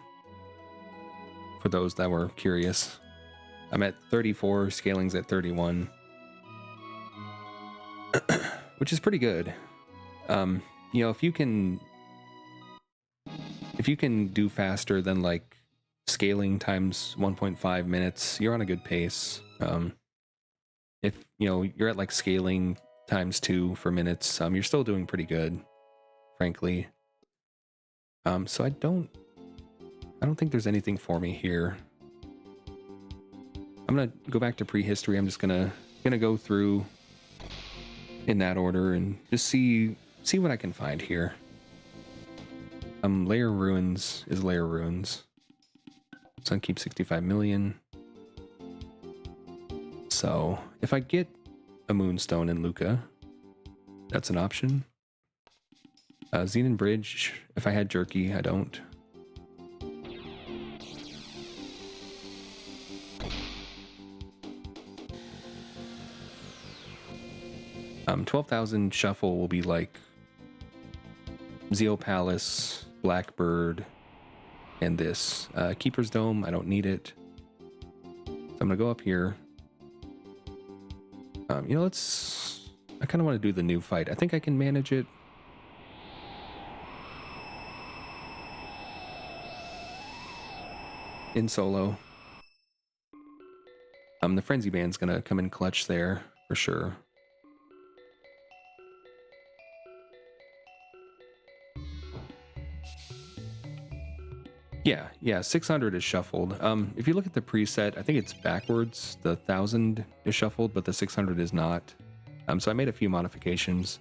those that were curious. I'm at 34, scaling's at 31, which is pretty good. You know, if you can do faster than like scaling times 1.5 minutes, you're on a good pace. If you know you're at like scaling times 2 for minutes, you're still doing pretty good, frankly. So I don't think there's anything for me here. I'm gonna go back to prehistory. I'm just gonna go through in that order and just see what I can find here. Layer Ruins is Layer Ruins. Sun Keep 65 million. So if I get a Moonstone in Luca, that's an option. Xenon Bridge, if I had Jerky, I don't. Um, 12,000 Shuffle will be like Zeo Palace, Blackbird, and this. Keeper's Dome, I don't need it. So I'm gonna go up here. You know, I kind of want to do the new fight. I think I can manage it. In solo. The Frenzy Band's gonna come in clutch there, for sure. Yeah, 600 is shuffled. If you look at the preset, I think it's backwards. The 1000 is shuffled, but the 600 is not. So I made a few modifications.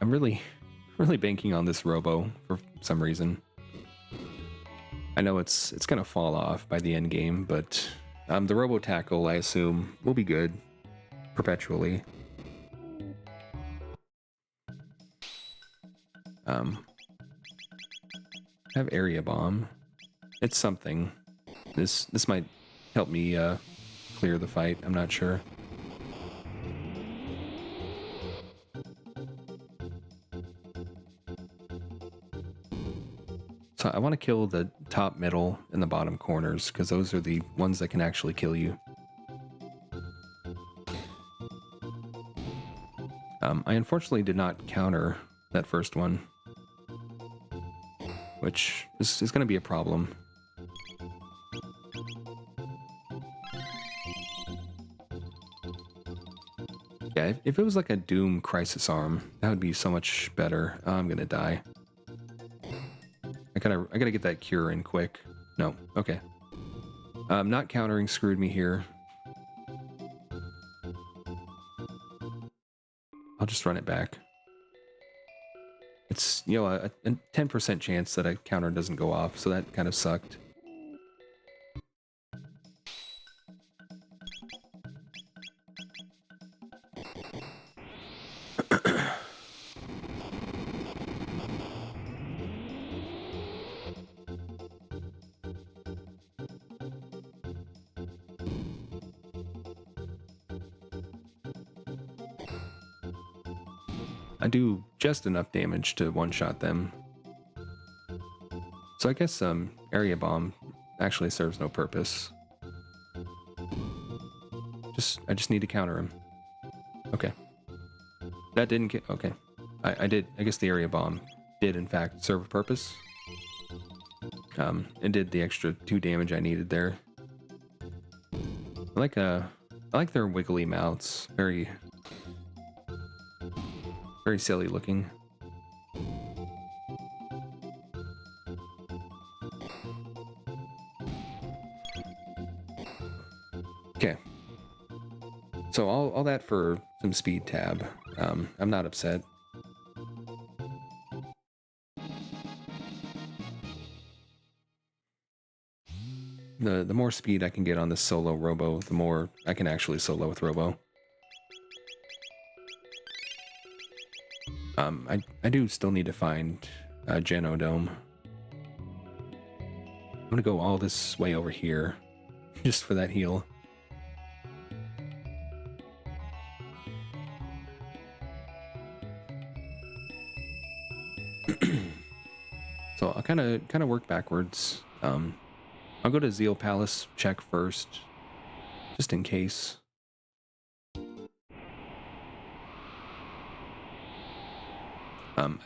I'm really banking on this Robo for some reason. I know it's gonna fall off by the end game, but the Robo Tackle, I assume, will be good perpetually. Have Area Bomb. It's something. This might help me clear the fight. I'm not sure. So I want to kill the top, middle, and the bottom corners because those are the ones that can actually kill you. I unfortunately did not counter that first one, which is going to be a problem. Yeah, if it was like a Doom Crisis Arm, that would be so much better. I'm going to die. I gotta get that cure in quick. No, okay. Not countering screwed me here. I'll just run it back. it's, you know, a 10% chance that a counter doesn't go off, so that kind of sucked. I do just enough damage to one-shot them. So I guess area bomb actually serves no purpose. I just need to counter him. Okay. That didn't get... Okay. I did... I guess the area bomb did, in fact, serve a purpose. It did the extra 2 damage I needed there. I like their wiggly mouths. Very silly looking. Okay. So all that for some speed tab. I'm not upset. The more speed I can get on this solo Robo, the more I can actually solo with Robo. I do still need to find Genodome. I'm gonna go all this way over here just for that heal. So I'll kind of work backwards. I'll go to Zeal Palace, check first, just in case.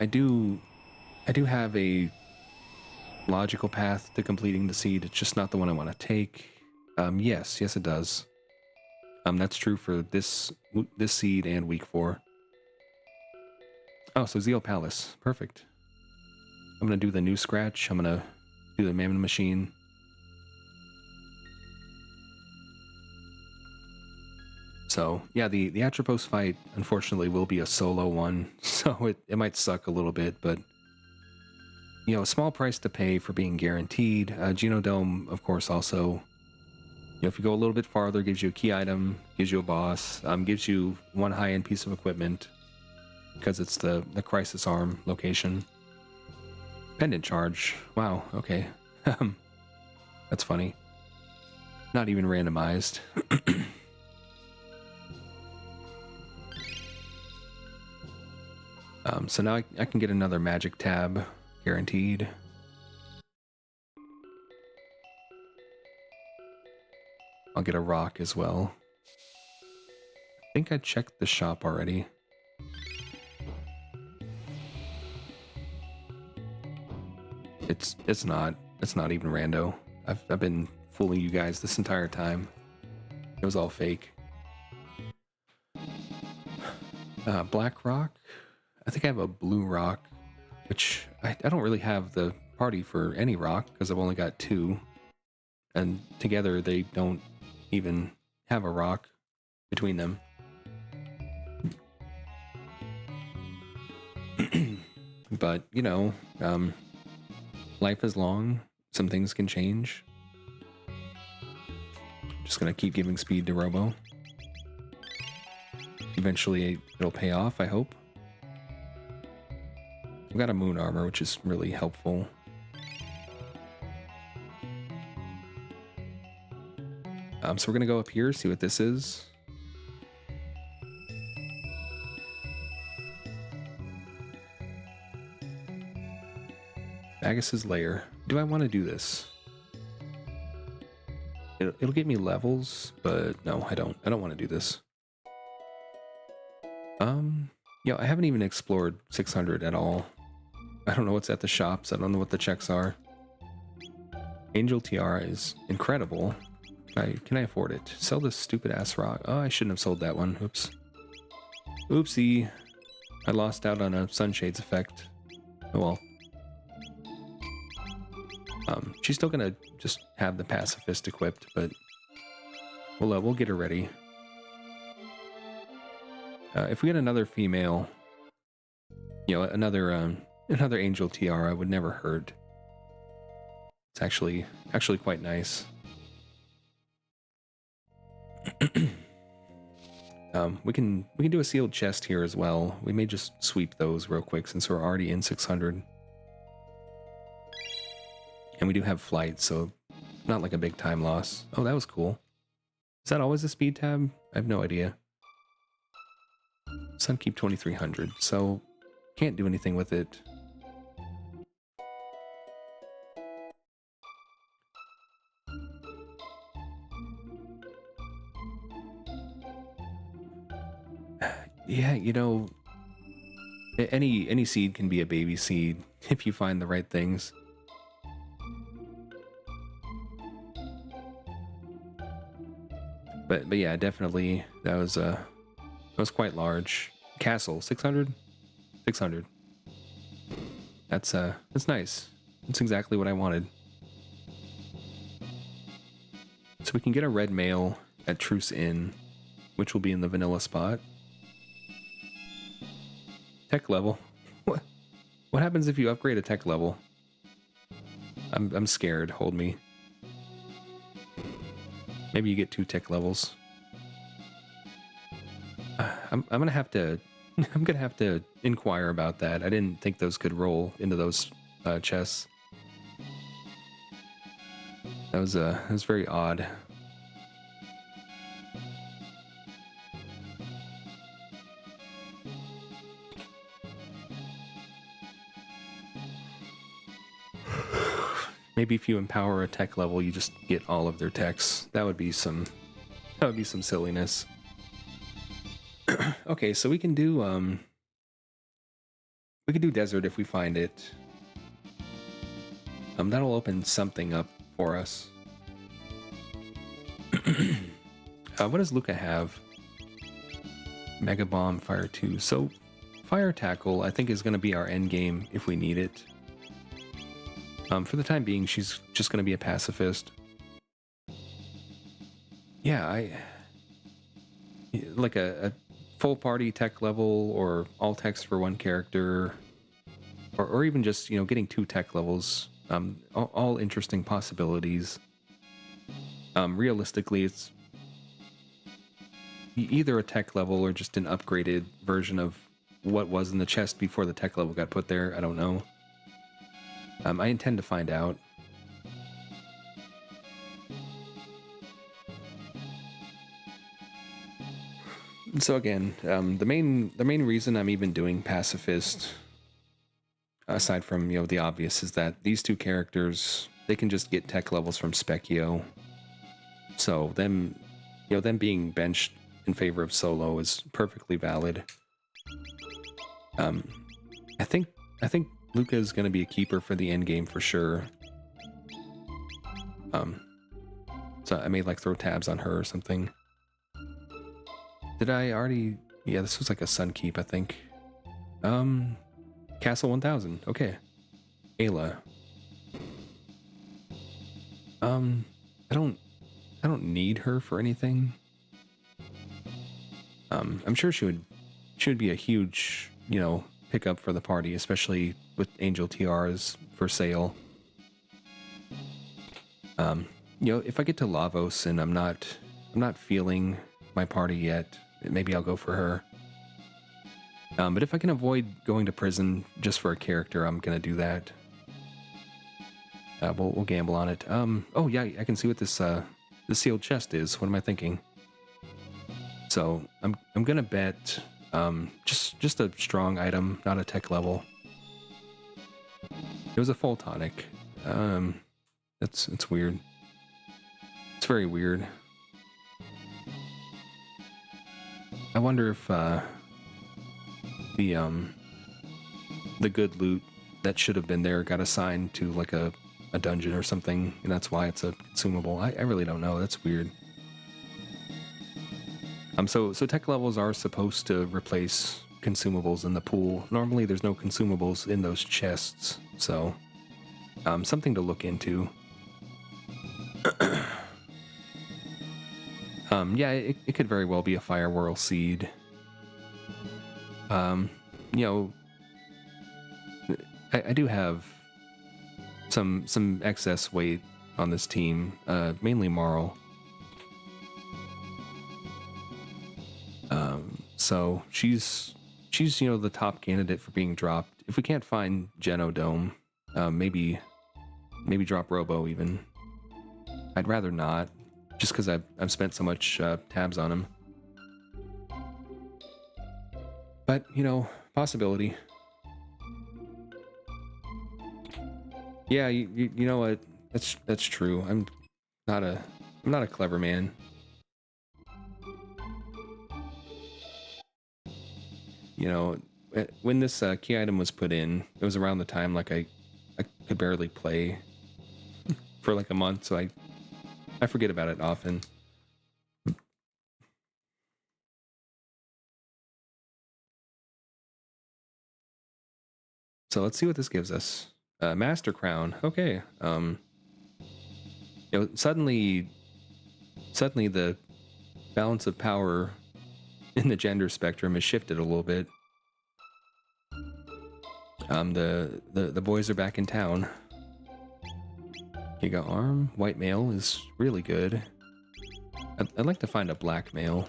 I do have a logical path to completing the seed. It's just not the one I want to take. Yes, it does. That's true for this seed and week 4. Oh, so Zeal Palace, perfect. I'm gonna do the new scratch. I'm gonna do the Mammon Machine. So yeah, the Atropos fight unfortunately will be a solo one, so it might suck a little bit, but you know, a small price to pay for being guaranteed. Genodome, of course, also, you know, if you go a little bit farther, gives you a key item, gives you a boss, gives you one high-end piece of equipment because it's the Crisis Arm location. Pendant charge. Wow. Okay. That's funny. Not even randomized. So now I can get another magic tab, guaranteed. I'll get a rock as well. I think I checked the shop already. It's not even rando. I've been fooling you guys this entire time. It was all fake. Black rock. I think I have a blue rock, which I don't really have the party for any rock because I've only got 2, and together they don't even have a rock between them. But you know, life is long. Some things can change. Just gonna keep giving speed to Robo. Eventually it'll pay off, I hope. I've got a moon armor, which is really helpful. So we're gonna go up here, see what this is. Agus's Lair. Do I want to do this? It'll get me levels, but no, I don't. I don't want to do this. Yeah, I haven't even explored 600 at all. I don't know what's at the shops. I don't know what the checks are. Angel Tiara is incredible. Can I afford it? Sell this stupid ass rock. Oh, I shouldn't have sold that one. Oops. Oopsie. I lost out on a Sunshades effect. Oh well. She's still gonna just have the pacifist equipped, but we'll get her ready. If we get another female, you know, another Another angel tiara would never hurt. It's actually quite nice. We can do a sealed chest here as well. We may just sweep those real quick since we're already in 600. And we do have flight, so not like a big time loss. Oh, that was cool. Is that always a speed tab? I have no idea. Sunkeep 2300, so can't do anything with it. Yeah, you know, any seed can be a baby seed if you find the right things. But yeah, definitely that was quite large. Castle 600, 600. That's nice. That's exactly what I wanted. So we can get a red mail at Truce Inn, which will be in the vanilla spot. Tech level. What happens if you upgrade a tech level? I'm scared. Hold me. Maybe you get 2 tech levels. I'm gonna have to I'm gonna have to inquire about that. I didn't think those could roll into those chests. That was very odd. Maybe if you empower a tech level, you just get all of their techs. That would be some silliness. Okay, so we can do desert if we find it. That'll open something up for us. What does Luca have? Mega Bomb, Fire 2. So Fire Tackle, I think, is going to be our end game if we need it. For the time being, she's just going to be a pacifist. Yeah, like a full party tech level or all techs for one character, or even just, you know, getting 2 tech levels. All interesting possibilities. Realistically, it's either a tech level or just an upgraded version of what was in the chest before the tech level got put there. I don't know. I intend to find out. So again, the main reason I'm even doing pacifist, aside from, you know, the obvious, is that these 2 characters, they can just get tech levels from Specchio. So them being benched in favor of solo is perfectly valid. I think Luca is going to be a keeper for the end game for sure. So I may like throw tabs on her or something. Did I already? Yeah, this was like a Sun Keep, I think. Castle 1000. Okay. Ayla. I don't need her for anything. I'm sure she would be a huge, you know, pickup for the party, especially with Angel Tiaras for sale. You know, if I get to Lavos and I'm not feeling my party yet, maybe I'll go for her. But if I can avoid going to prison just for a character, I'm gonna do that. We'll gamble on it. Oh yeah, I can see what this sealed chest is. What am I thinking? So I'm gonna bet just a strong item, not a tech level. It was a full tonic. It's weird. It's very weird. I wonder if the good loot that should have been there got assigned to like a dungeon or something, and that's why it's a consumable. I really don't know. That's weird. So tech levels are supposed to replace consumables in the pool. Normally there's no consumables in those chests, so something to look into. Yeah, it could very well be a Fire Whirl seed. You know, I do have some excess weight on this team, mainly Marl. So she's the top candidate for being dropped. If we can't find Genodome, maybe drop Robo even. I'd rather not, just because I've spent so much tabs on him. But possibility. Yeah, you know what? That's true. I'm not a clever man. When this key item was put in, it was around the time like I could barely play for like a month, so I forget about it often. So let's see what this gives us. Master Crown. Okay. Suddenly the balance of power in the gender spectrum has shifted a little bit. The boys are back in town. You got arm. White male is really good. I'd like to find a black male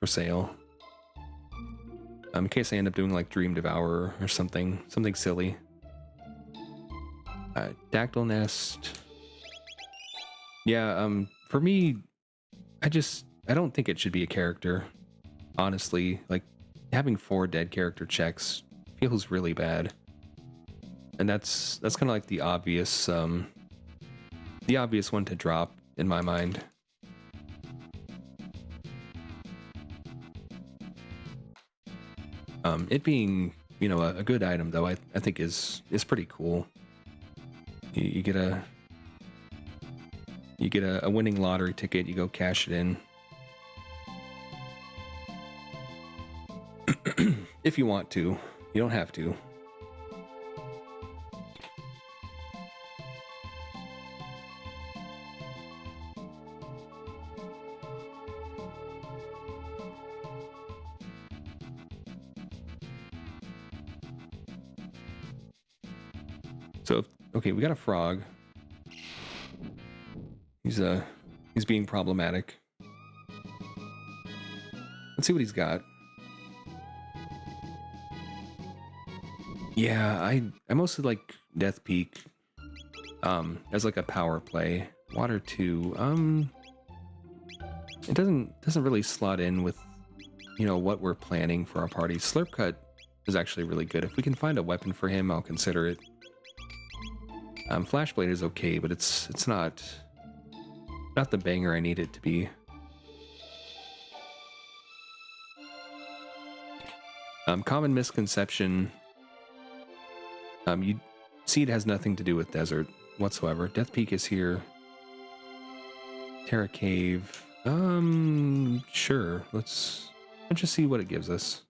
for sale. In case I end up doing like Dream Devourer or something silly. Dactyl Nest. Yeah, for me, I don't think it should be a character. Honestly, like having 4 dead character checks feels really bad. And that's kind of like the obvious one to drop in my mind. It being, a good item though, I think is pretty cool. You get a winning lottery ticket, you go cash it in. If you want to, you don't have to. So, okay, we got a frog. He's being problematic. Let's see what he's got. Yeah, I mostly like Death Peak as like a power play. Water 2, it doesn't really slot in with what we're planning for our party. Slurp Cut is actually really good. If we can find a weapon for him, I'll consider it. Flashblade is okay, but it's not the banger I need it to be. Common misconception. Seed has nothing to do with desert whatsoever. Death Peak is here. Terra Cave. Sure. Let's just see what it gives us.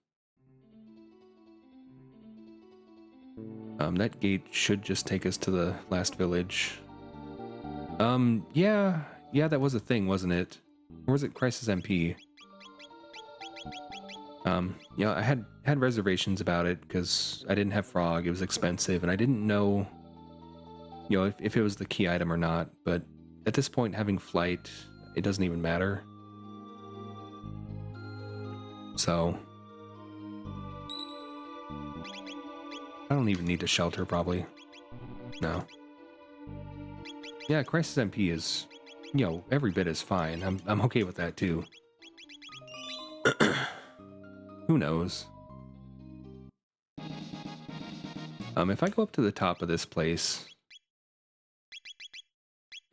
That gate should just take us to the last village. Yeah, that was a thing, wasn't it? Or was it Crisis MP? I had reservations about it because I didn't have frog. It was expensive, and I didn't know, if it was the key item or not. But at this point, having flight, it doesn't even matter. So I don't even need to shelter, probably. No. Yeah, Crisis MP is, every bit is fine. I'm okay with that too. Who knows? If I go up to the top of this place,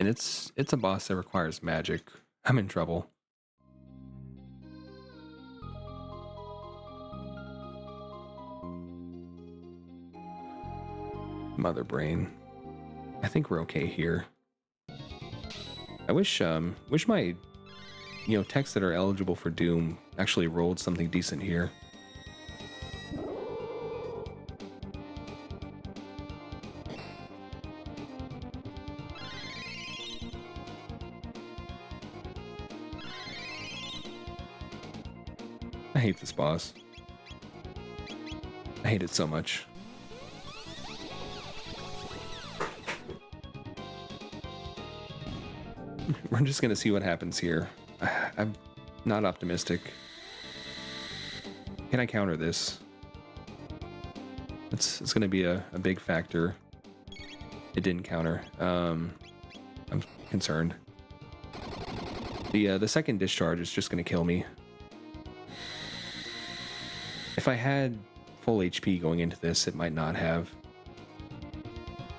and it's a boss that requires magic, I'm in trouble. Mother brain. I think we're okay here. I wish my techs that are eligible for Doom actually rolled something decent here. I hate this boss. I hate it so much. We're just gonna see what happens here. I'm not optimistic. Can I counter this? It's gonna be a big factor. It didn't counter. I'm concerned. The second discharge is just gonna kill me. If I had full HP going into this, it might not have.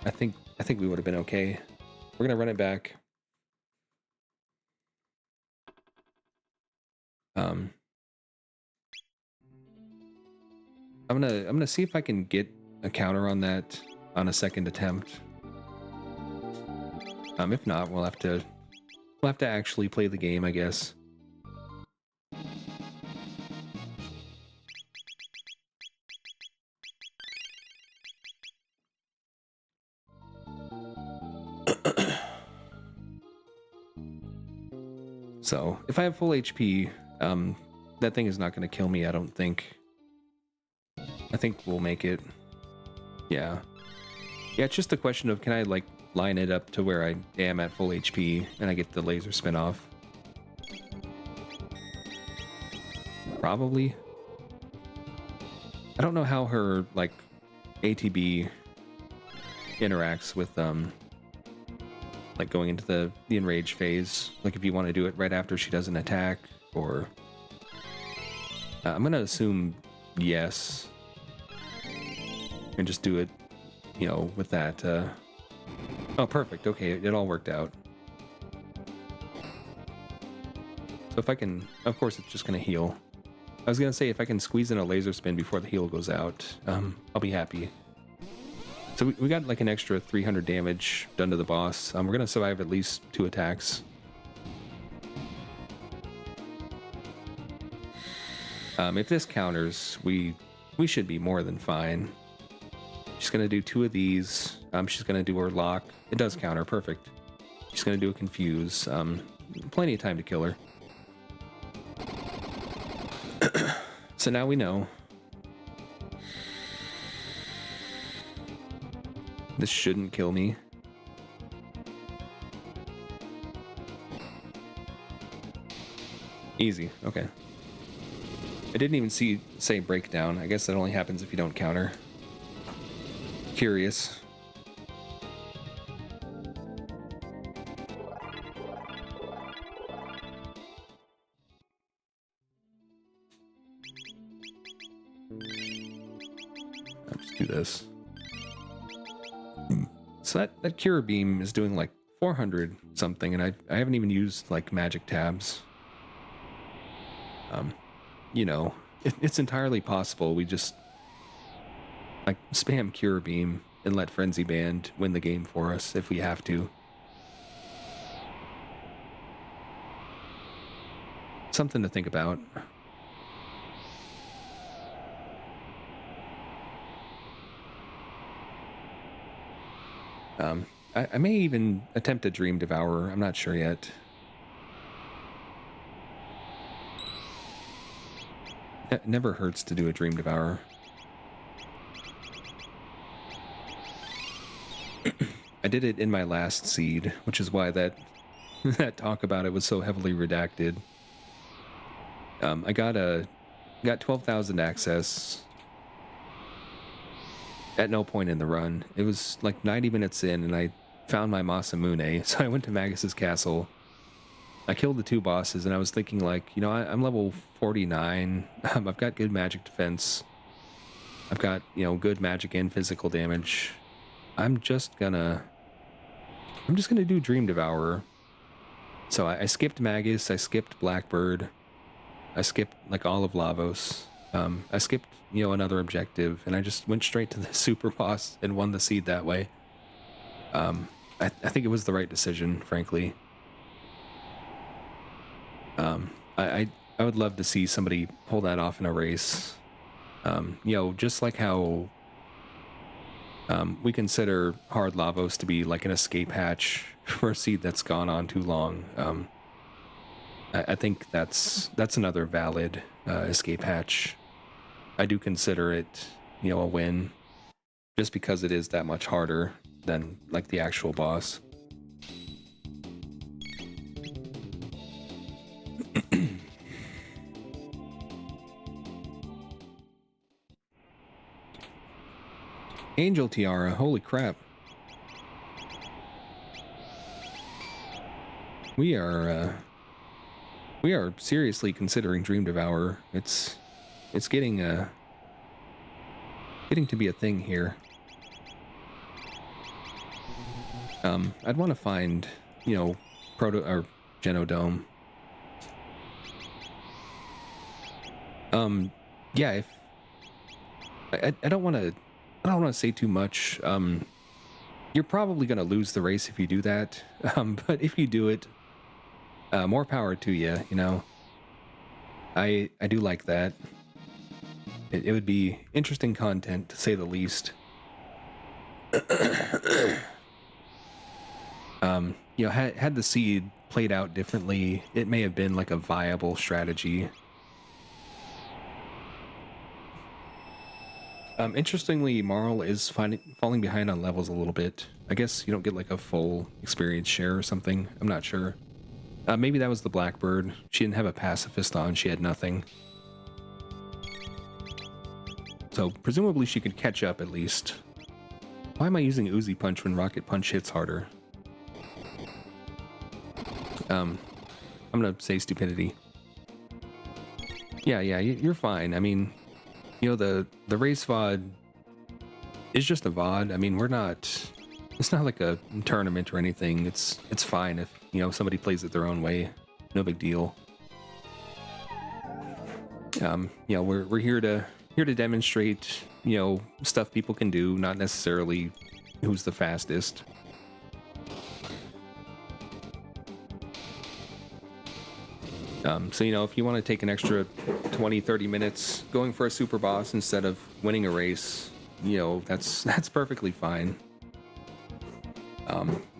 I think we would have been okay. We're gonna run it back. I'm gonna see if I can get a counter on that on a second attempt. If not, we'll have to actually play the game, I guess. So, if I have full HP, that thing is not going to kill me, I don't think. I think we'll make it. Yeah. Yeah, it's just a question of, can I, like, line it up to where I am at full HP and I get the laser spin off? Probably. I don't know how her, like, ATB interacts with, like, going into the enrage phase. Like, if you want to do it right after she does an attack, or... I'm gonna assume yes. And just do it, you know, with that, Oh, perfect. Okay, it all worked out. So if I can... Of course, it's just gonna heal. I was gonna say, if I can squeeze in a laser spin before the heal goes out, I'll be happy. So we got like an extra 300 damage done to the boss. We're gonna survive at least 2 attacks. If this counters, we should be more than fine. She's gonna do 2 of these. She's gonna do her lock. It does counter, perfect. She's gonna do a confuse. Plenty of time to kill her. So now we know. This shouldn't kill me. Easy, okay. I didn't even say breakdown. I guess that only happens if you don't counter. Curious. I'll just do this. So that Cure Beam is doing like 400 something, and I haven't even used like magic tabs. You know, it's entirely possible we just like spam Cure Beam and let Frenzy Band win the game for us if we have to. Something to think about. I may even attempt a Dream Devourer. I'm not sure yet. It never hurts to do a Dream Devourer. I did it in my last seed, which is why that talk about it was so heavily redacted. I got 12,000 access at no point in the run. It was like 90 minutes in, and I found my Masamune, so I went to Magus's castle. I killed the 2 bosses, and I was thinking, like, you know, I'm level 49. I've got good magic defense. I've got, you know, good magic and physical damage. I'm just gonna do Dream Devourer. So I skipped Magus, I skipped Blackbird, I skipped, like, all of Lavos. I skipped, you know, another objective, and I just went straight to the super boss and won the seed that way. I think it was the right decision, frankly. I would love to see somebody pull that off in a race. You know, just like how we consider Hard Lavos to be like an escape hatch for a seed that's gone on too long. I think that's another valid escape hatch. I do consider it, you know, a win, just because it is that much harder than like the actual boss. Angel Tiara, holy crap. We are seriously considering Dream Devour. It's getting to be a thing here. I'd want to find, you know, Proto or Genodome. Yeah, if I don't want to say too much. You're probably going to lose the race if you do that. But if you do it, more power to you, you know. I do like that. It would be interesting content, to say the least. You know, had the seed played out differently, it may have been like a viable strategy. Interestingly, Marl is falling behind on levels a little bit. I guess you don't get like a full experience share or something. I'm not sure. Maybe that was the Blackbird. She didn't have a pacifist on. She had nothing. So presumably she could catch up at least. Why am I using Uzi Punch when Rocket Punch hits harder? I'm gonna say stupidity. Yeah, you're fine. I mean, you know, the race VOD is just a VOD. I mean, it's not like a tournament or anything. It's fine if, you know, somebody plays it their own way. No big deal. You know, we're here to demonstrate, you know, stuff people can do, not necessarily who's the fastest. So, you know, if you want to take an extra 20-30 minutes going for a super boss instead of winning a race, you know, that's perfectly fine.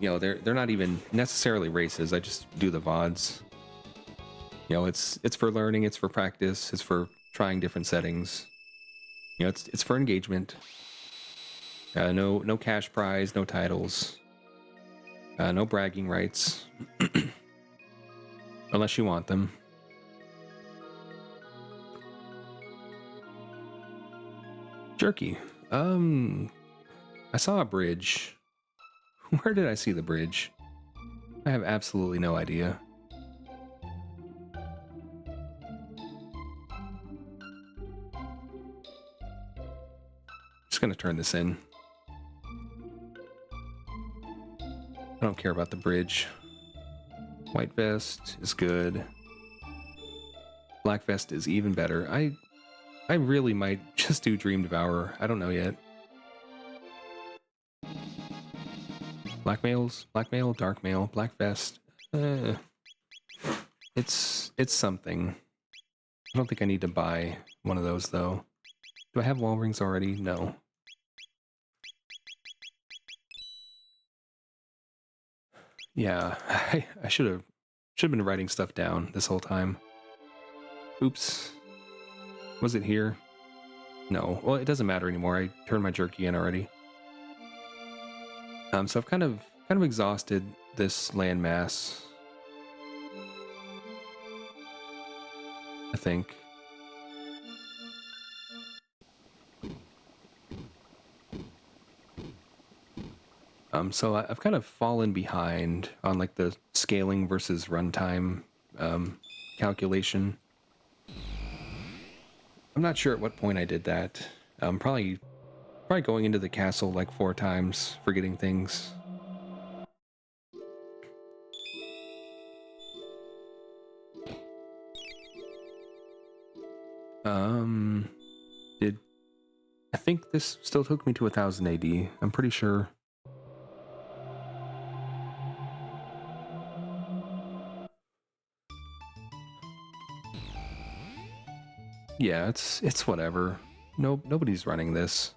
You know, they're not even necessarily races. I just do the VODs. You know, it's for learning, it's for practice, it's for trying different settings. You know, it's for engagement. No cash prize, no titles, no bragging rights, unless you want them. Jerky. I saw a bridge. Where did I see the bridge? I have absolutely no idea. Just gonna turn this in. I don't care about the bridge. White vest is good. Black vest is even better. I really might just do Dream Devourer. I don't know yet. Blackmail, dark mail, black vest. It's something. I don't think I need to buy one of those though. Do I have wall rings already? No. Yeah, I should have been writing stuff down this whole time. Oops. Was it here? No. Well, it doesn't matter anymore. I turned my jerky in already. So I've kind of exhausted this landmass, I think. So I've kind of fallen behind on like the scaling versus runtime calculation. I'm not sure at what point I did that. Probably going into the castle like 4 times, forgetting things. I think this still took me to 1000 AD. I'm pretty sure. Yeah, it's whatever. Nobody's running this.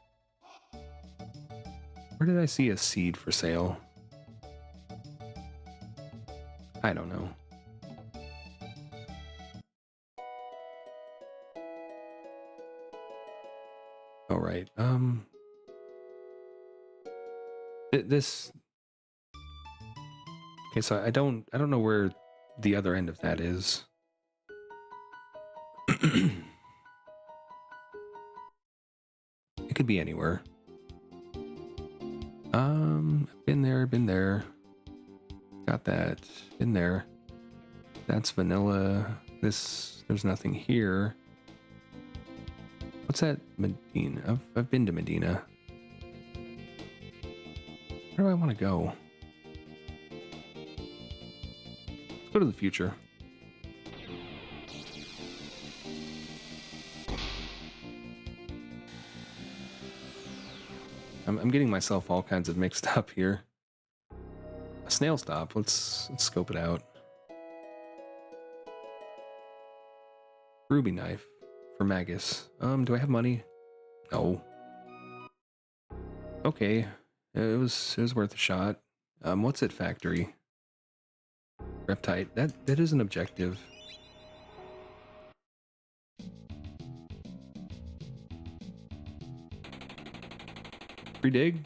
Where did I see a seed for sale? I don't know. All right. This. Okay, so I don't know where the other end of that is. It could be anywhere. Been there. Got that. Been there. That's vanilla. There's nothing here. What's that? Medina. I've been to Medina. Where do I want to go? Let's go to the future. I'm getting myself all kinds of mixed up here. A snail stop. Let's scope it out. Ruby knife for Magus. Do I have money? No. Okay. It was worth a shot. What's it, factory? Reptite. That is an objective. Free dig?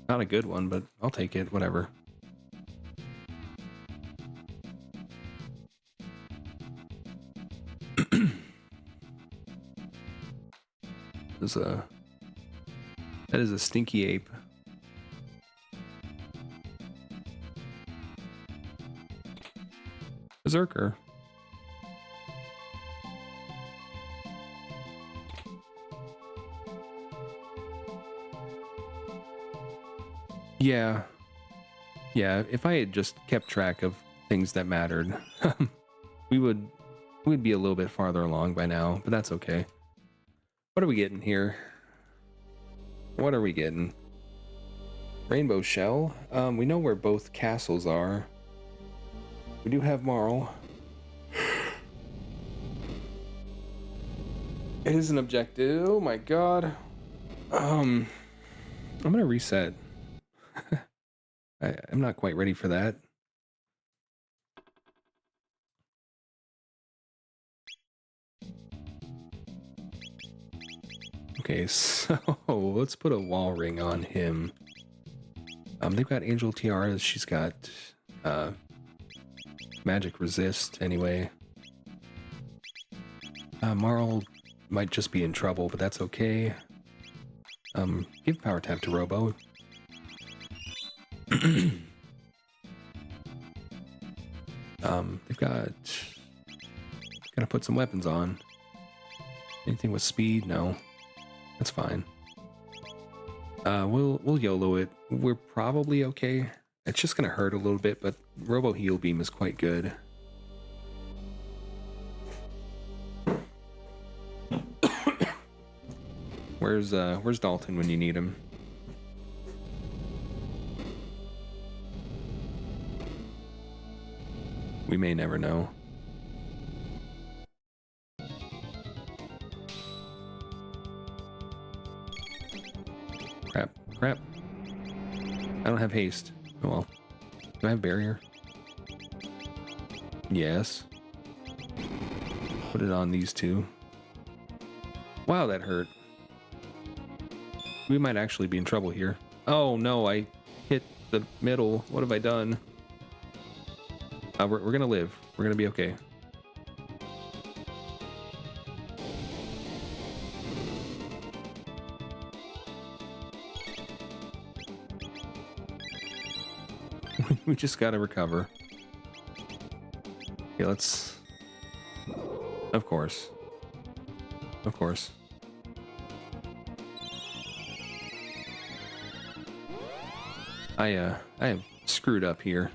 Not a good one, but I'll take it, whatever. That is a stinky ape. Berserker. Yeah. Yeah, if I had just kept track of things that mattered, we'd be a little bit farther along by now, but that's okay. What are we getting here? What are we getting? Rainbow shell. We know where both castles are. We do have Marl. It is an objective. Oh my god. I'm gonna reset. I'm not quite ready for that. Okay, so let's put a wall ring on him. They've got Angel Tiaras. She's got magic resist anyway. Marl might just be in trouble, but that's okay. Give power tap to Robo. They've got... Gotta put some weapons on. Anything with speed? No. That's fine. We'll YOLO it. We're probably okay. It's just gonna hurt a little bit, but Robo Heal Beam is quite good. Where's Dalton when you need him? We may never know. Crap. I don't have haste. Oh well. Do I have barrier? Yes. Put it on these two. Wow, that hurt. We might actually be in trouble here. Oh no, I hit the middle. What have I done? We're gonna live. We're gonna be okay. We just gotta recover. Okay, let's... Of course. I have screwed up here.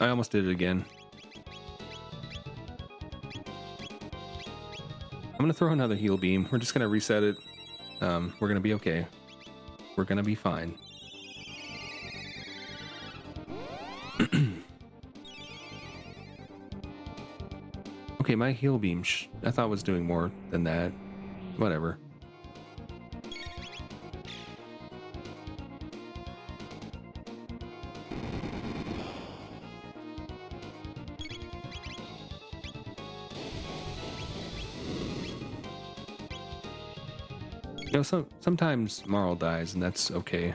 I almost did it again. I'm gonna throw another heal beam. We're just gonna reset it. We're gonna be okay. We're gonna be fine. Okay, my heal beam I thought was doing more than that. Whatever. You know, sometimes Marl dies, and that's okay.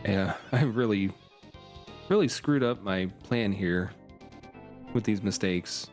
Yeah, I really screwed up my plan here with these mistakes.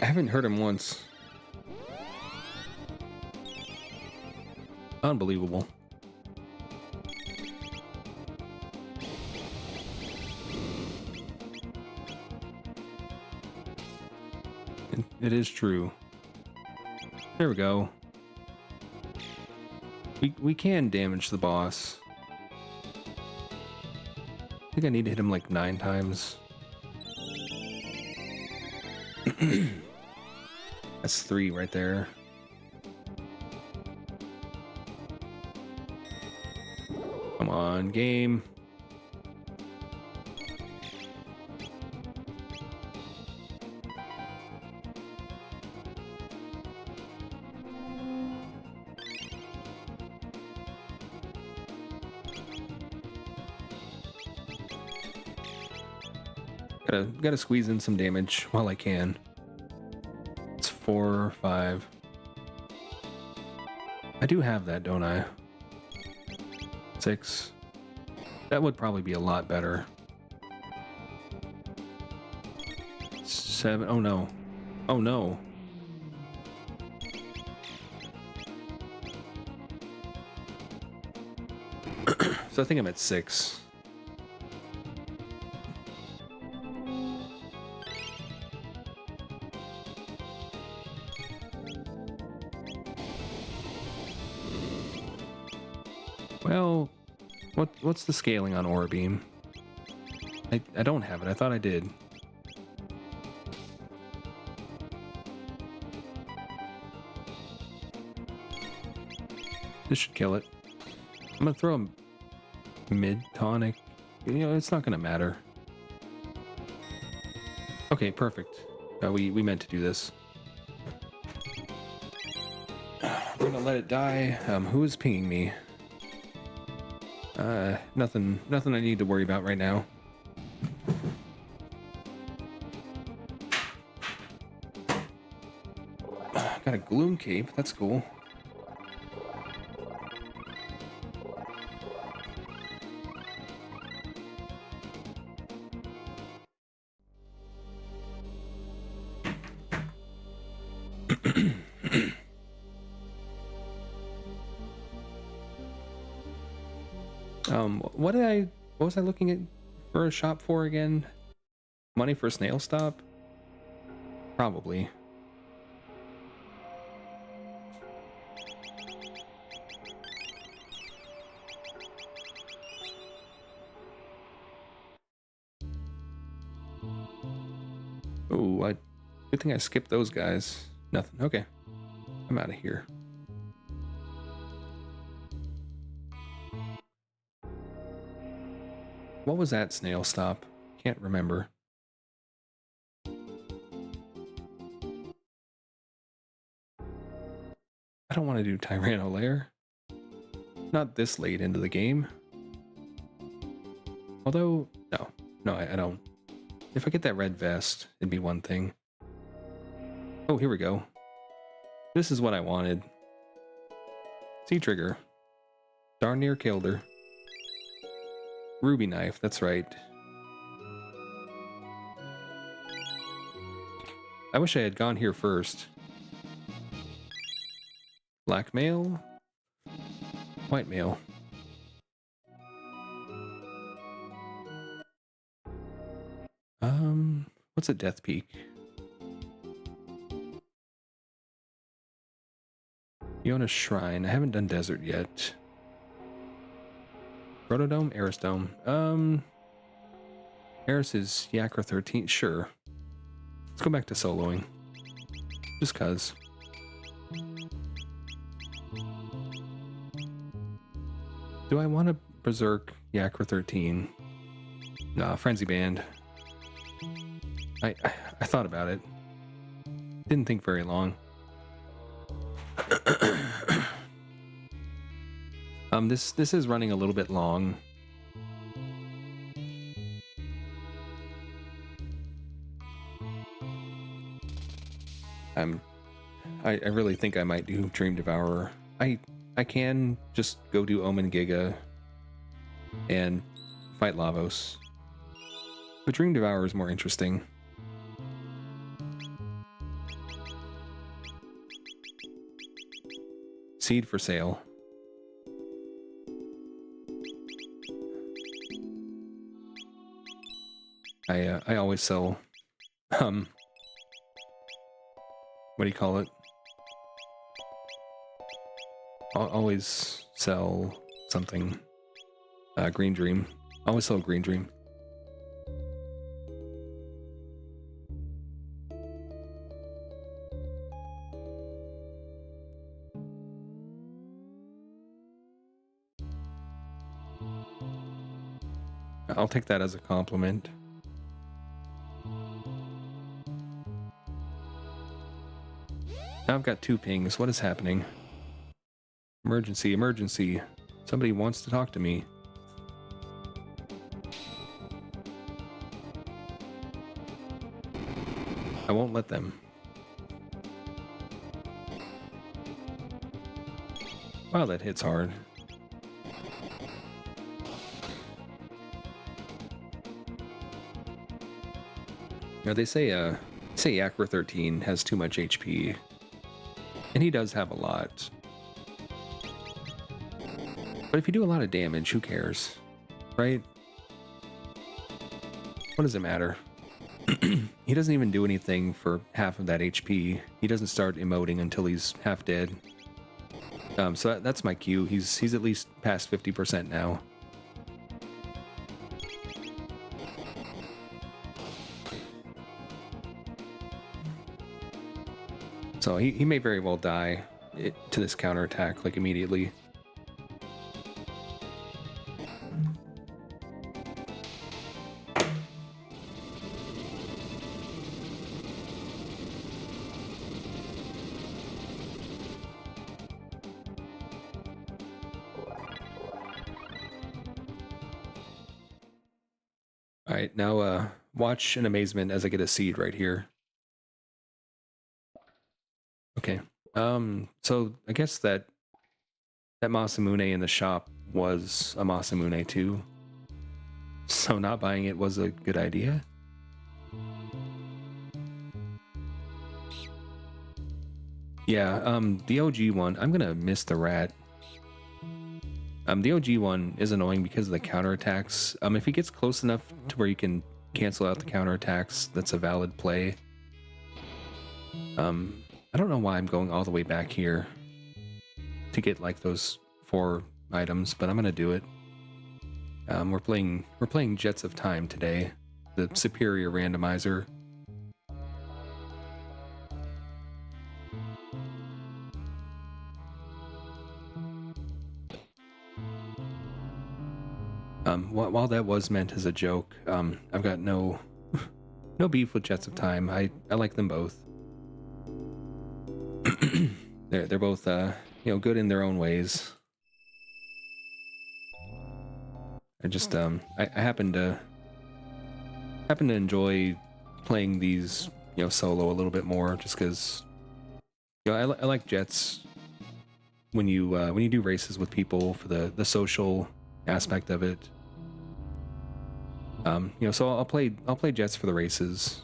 I haven't heard him once. Unbelievable. It is true. There we go. We can damage the boss. I think I need to hit him like 9 times. That's 3 right there. Come on, game. Gotta squeeze in some damage while I can. It's 4, 5. I do have that, don't I? 6. That would probably be a lot better. 7. Oh no. Oh no. So I think I'm at 6. Well, what's the scaling on Aura Beam? I don't have it. I thought I did. This should kill it. I'm gonna throw a mid tonic. You know, it's not gonna matter. Okay, perfect. We meant to do this. We're gonna let it die. Who is pinging me? Nothing I need to worry about right now. Got a gloom cape, that's cool. What was I looking at for a shop for again? Money for a snail stop? Probably. Oh, good thing I skipped those guys. Nothing. Okay. I'm out of here. What was that snail stop? Can't remember. I don't want to do Tyranno Lair. Not this late into the game. Although, no, I don't. If I get that red vest, it'd be one thing. Oh, here we go. This is what I wanted. Sea Trigger. Darn near killed her. Ruby knife, that's right. I wish I had gone here first. Black mail. White mail. What's a Death Peak? Yona Shrine. I haven't done Desert yet. Protodome? Arisdome. Eris is Yakra 13. Sure. Let's go back to soloing. Just cuz. Do I want to berserk Yakra 13? Nah, Frenzy Band. I thought about it. Didn't think very long. This is running a little bit long. I really think I might do Dream Devourer. I can just go do Omen Giga and fight Lavos, but Dream Devourer is more interesting. Seed for sale. I always sell what do you call it? I'll always sell something. Green Dream. Always sell Green Dream. I'll take that as a compliment. Now I've got 2 pings. What is happening? Emergency, emergency. Somebody wants to talk to me. I won't let them. Wow, that hits hard. Now they say Yakra 13 has too much HP. And he does have a lot. But if you do a lot of damage, who cares? Right? What does it matter? He doesn't even do anything for half of that HP. He doesn't start emoting until he's half dead. So that's my cue. He's at least past 50% now. So he may very well die to this counterattack, like, immediately. Alright, now watch in amazement as I get a seed right here. Okay. So I guess that Masamune in the shop was a Masamune too. So not buying it was a good idea. Yeah, the OG one, I'm gonna miss the rat. The OG one is annoying because of the counterattacks. If he gets close enough to where you can cancel out the counterattacks, that's a valid play. I don't know why I'm going all the way back here to get like those 4 items, but I'm gonna do it. We're playing Jets of Time today, the superior randomizer. While that was meant as a joke, I've got no beef with Jets of Time. I like them both. They're both good in their own ways. I just I happen to enjoy playing these solo a little bit more, just because I like Jets when you do races with people for the social aspect of it. So I'll play Jets for the races.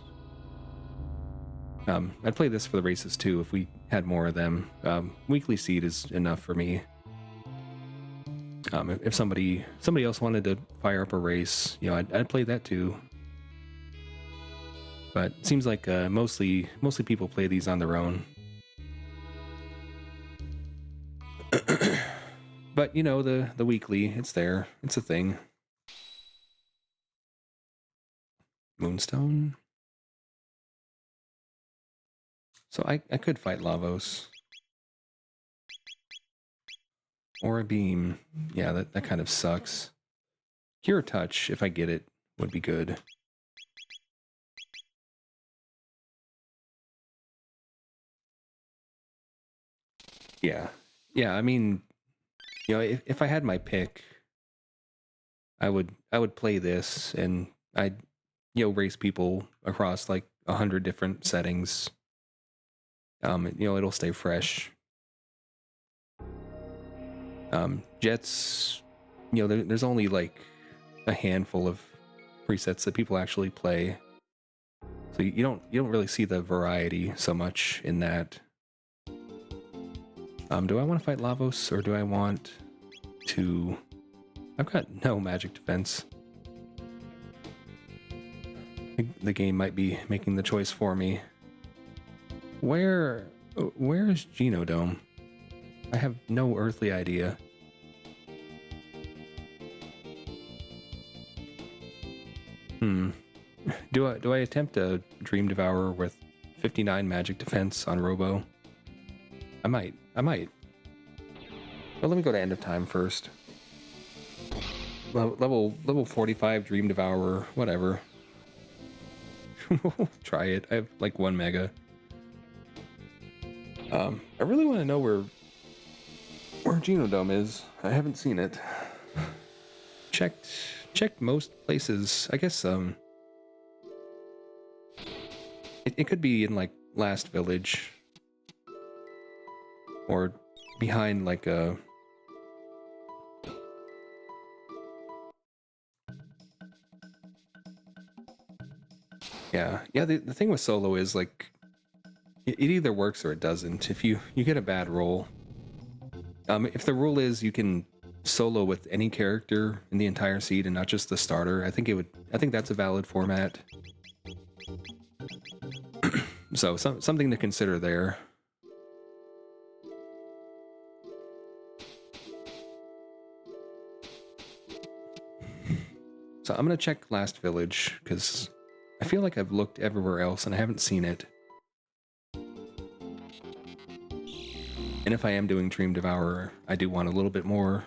I'd play this for the races too if we had more of them. Weekly seed is enough for me. If somebody else wanted to fire up a race, I'd play that too. But it seems like mostly people play these on their own. But the weekly, it's there. It's a thing. Moonstone. So I could fight Lavos. Or a beam. Yeah, that kind of sucks. Cure touch, if I get it, would be good. Yeah. Yeah, I mean, you know, if I had my pick, I would play this and I'd, you know, race people across like 100 different settings. You know, it'll stay fresh. Jets, you know, there's only like a handful of presets that people actually play. So you don't really see the variety so much in that. Do I want to fight Lavos or do I want to... I've got no magic defense. The game might be making the choice for me. Where is Genodome? I have no earthly idea. Do I attempt a Dream Devourer with 59 magic defense on Robo? I might. Well, let me go to End of Time first. Level 45 Dream Devourer, whatever. Try it. I have like 1 mega. I really want to know where Genodome is. I haven't seen it. Checked most places. I guess it could be in like Last Village or behind like a yeah. The thing with solo is like it either works or it doesn't. If you get a bad roll, if the rule is you can solo with any character in the entire seed and not just the starter, I think that's a valid format. So something to consider there. So I'm gonna check Last Village because I feel like I've looked everywhere else and I haven't seen it. And if I am doing Dream Devourer, I do want a little bit more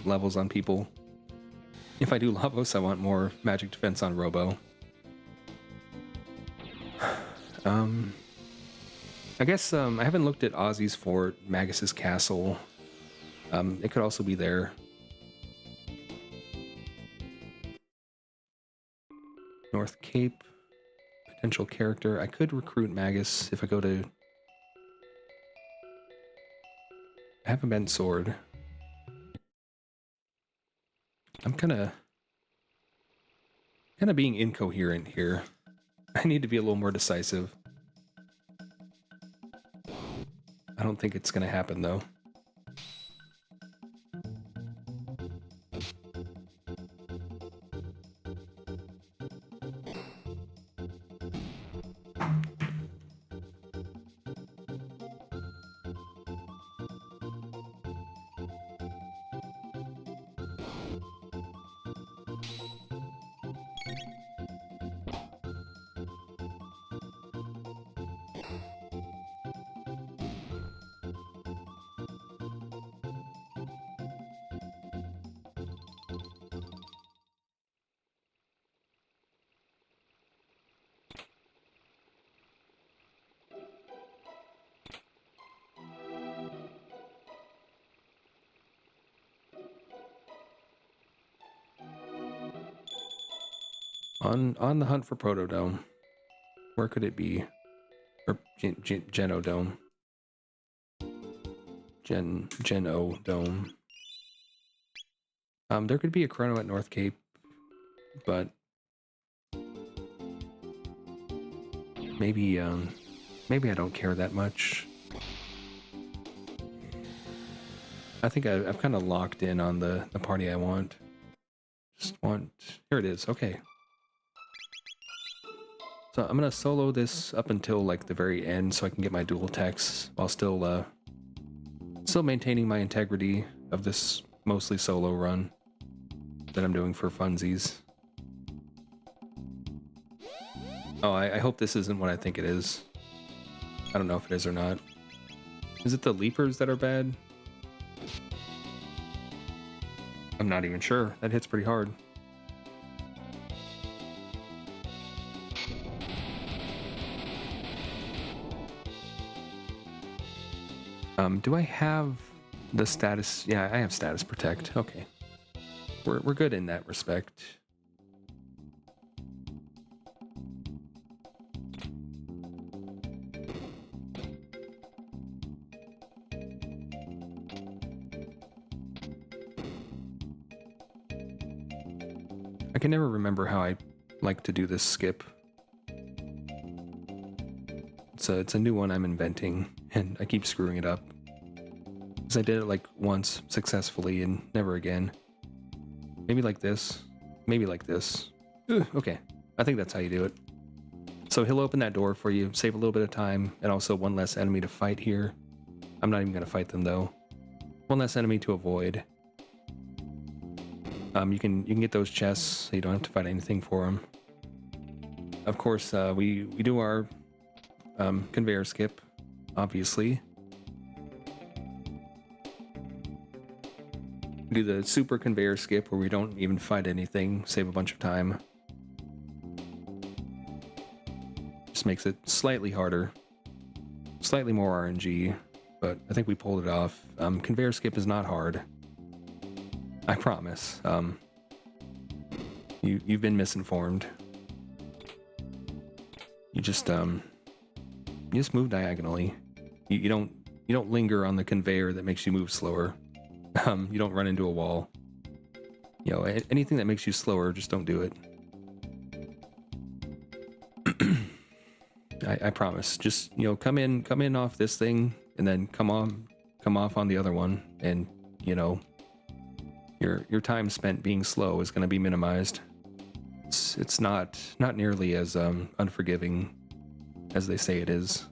levels on people. If I do Lavos, I want more magic defense on Robo. I guess I haven't looked at Ozzy's Fort, Magus's Castle. It could also be there. North Cape, potential character. I could recruit Magus if I go to... I have a bent sword. I'm kind of being incoherent here. I need to be a little more decisive. I don't think it's going to happen, though. On the hunt for Protodome. Where could it be? Or Genodome. Genodome. There could be a Chrono at North Cape, but maybe I don't care that much. I think I've kind of locked in on the party I want. Here it is. Okay. So I'm gonna solo this up until like the very end so I can get my dual techs while still maintaining my integrity of this mostly solo run that I'm doing for funsies. Oh, I hope this isn't what I think it is. I don't know if it is or not. Is it the leapers that are bad? I'm not even sure. That hits pretty hard. Do I have the status? Yeah, I have status protect. Okay. We're good in that respect. I can never remember how I like to do this skip. It's a new one I'm inventing, and I keep screwing it up. Because I did it like once successfully and never again. Maybe like this. Maybe like this. Ugh, okay, I think that's how you do it. So he'll open that door for you, save a little bit of time, and also one less enemy to fight here. I'm not even going to fight them though. One less enemy to avoid. You can get those chests, so you don't have to fight anything for them. Of course, we do our conveyor skip, obviously. We do the super conveyor skip where we don't even fight anything, save a bunch of time. Just makes it slightly harder, slightly more RNG, but I think we pulled it off. Conveyor skip is not hard. I promise. You've been misinformed. You just move diagonally. You don't linger on the conveyor that makes you move slower. You don't run into a wall. You know, anything that makes you slower, just don't do it. I promise. Just, you know, come in off this thing and then come off on the other one, and you know, your time spent being slow is going to be minimized. It's not nearly as unforgiving as they say it is.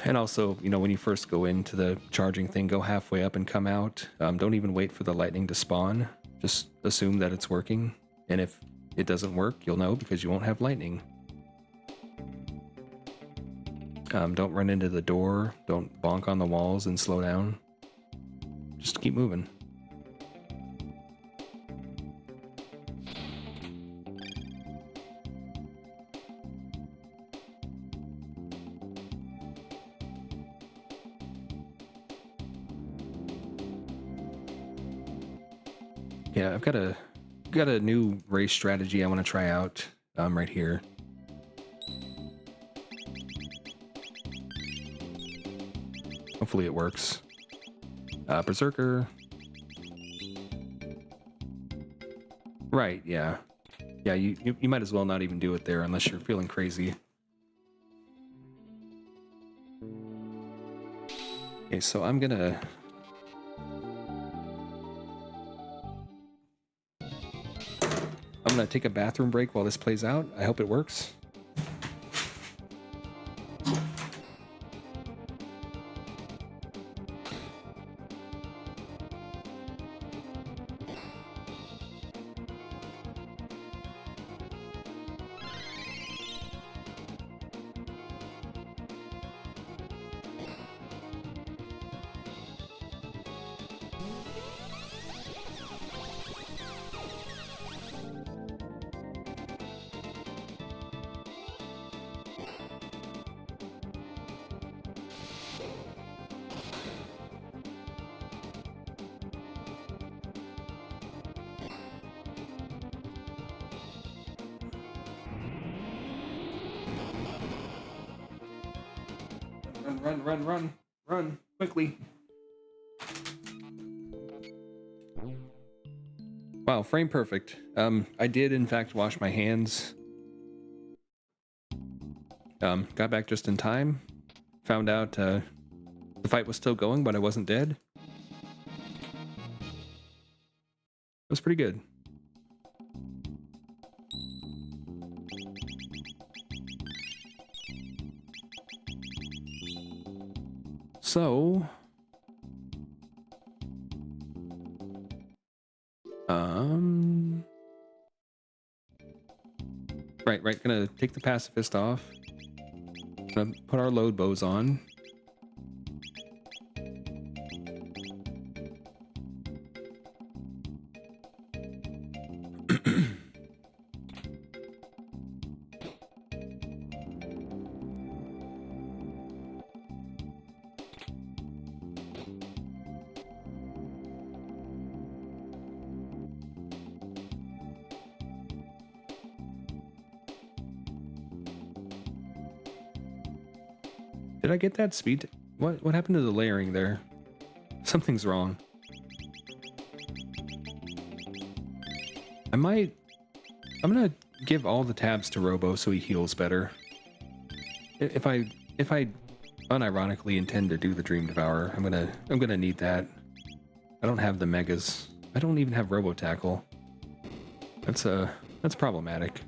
And also, you know, when you first go into the charging thing, go halfway up and come out. Don't even wait for the lightning to spawn. Just assume that it's working. And if it doesn't work, you'll know because you won't have lightning. Don't run into the door. Don't bonk on the walls and slow down. Just keep moving. Yeah, I've got a new race strategy I want to try out right here. Hopefully it works. Berserker. Right, yeah. Yeah, you might as well not even do it there unless you're feeling crazy. Okay, so I'm gonna take a bathroom break while this plays out. I hope it works. Run, quickly. Wow, frame perfect. I did in fact wash my hands. Got back just in time. Found out the fight was still going, but I wasn't dead. It was pretty good. So, right, gonna take the pacifist off. Gonna put our load bows on. Did I get that speed? What happened to the layering there? Something's wrong. I'm gonna give all the tabs to Robo so he heals better. If I unironically intend to do the Dream Devourer, I'm gonna need that. I don't have the megas. I don't even have Robo Tackle. That's problematic.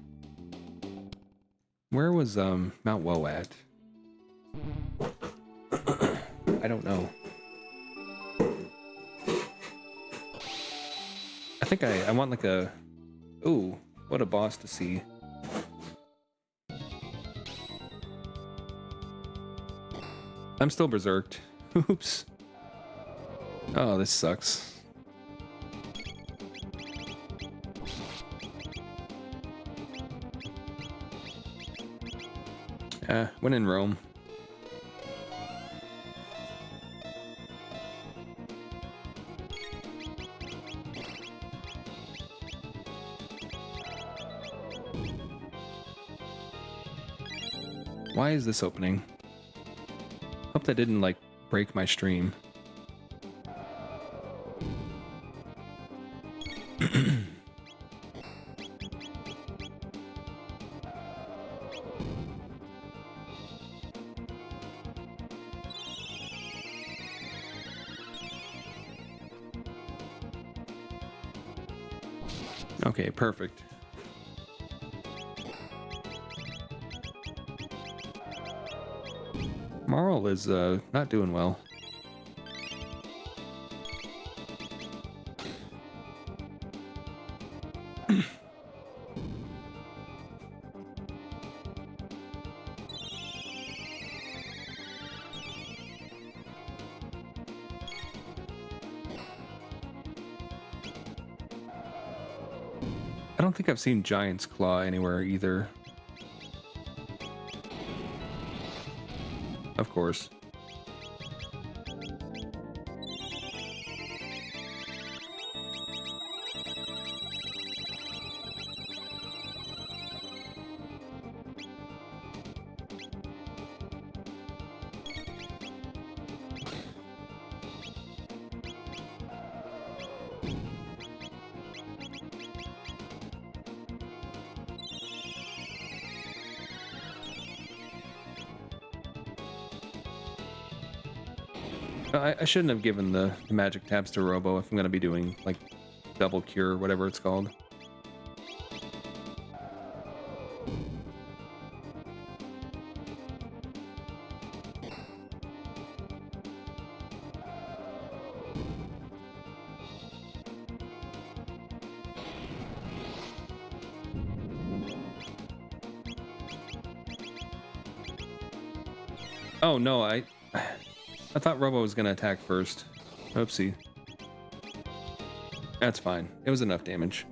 Where was Mount Woe at? I don't know. I think I want like a... Ooh, what a boss to see. I'm still berserked. Oops. Oh, this sucks. When in Rome. Why is this opening? Hope that didn't, like, break my stream. Okay, perfect. Marl is not doing well. I don't think I've seen Giant's Claw anywhere either. Of course. I shouldn't have given the magic tabs to Robo if I'm going to be doing, like, double cure, whatever it's called. Oh, no, I thought Robo was going to attack first. Oopsie. That's fine. It was enough damage.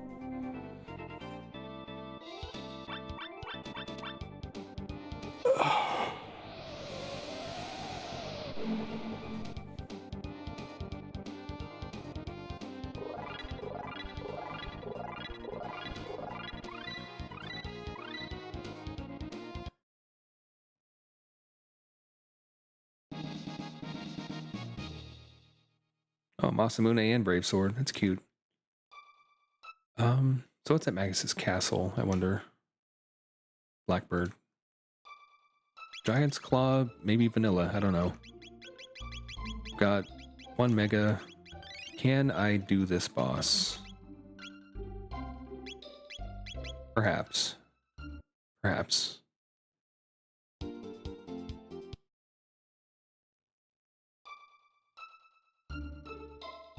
Oh, Masamune and Brave Sword. That's cute. So what's at Magus's castle, I wonder? Blackbird. Giant's Claw, maybe vanilla, I don't know. Got one mega. Can I do this boss? Perhaps. Perhaps.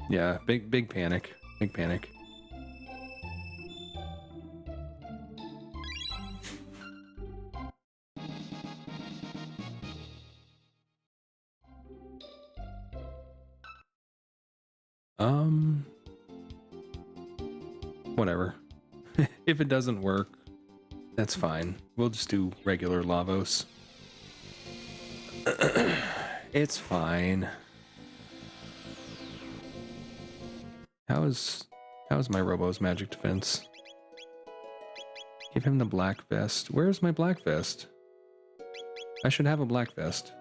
Yeah, big panic. Big panic. Whatever. If it doesn't work, that's fine. We'll just do regular Lavos. It's fine. How's my Robo's magic defense? Give him the black vest. Where's my black vest? I should have a black vest.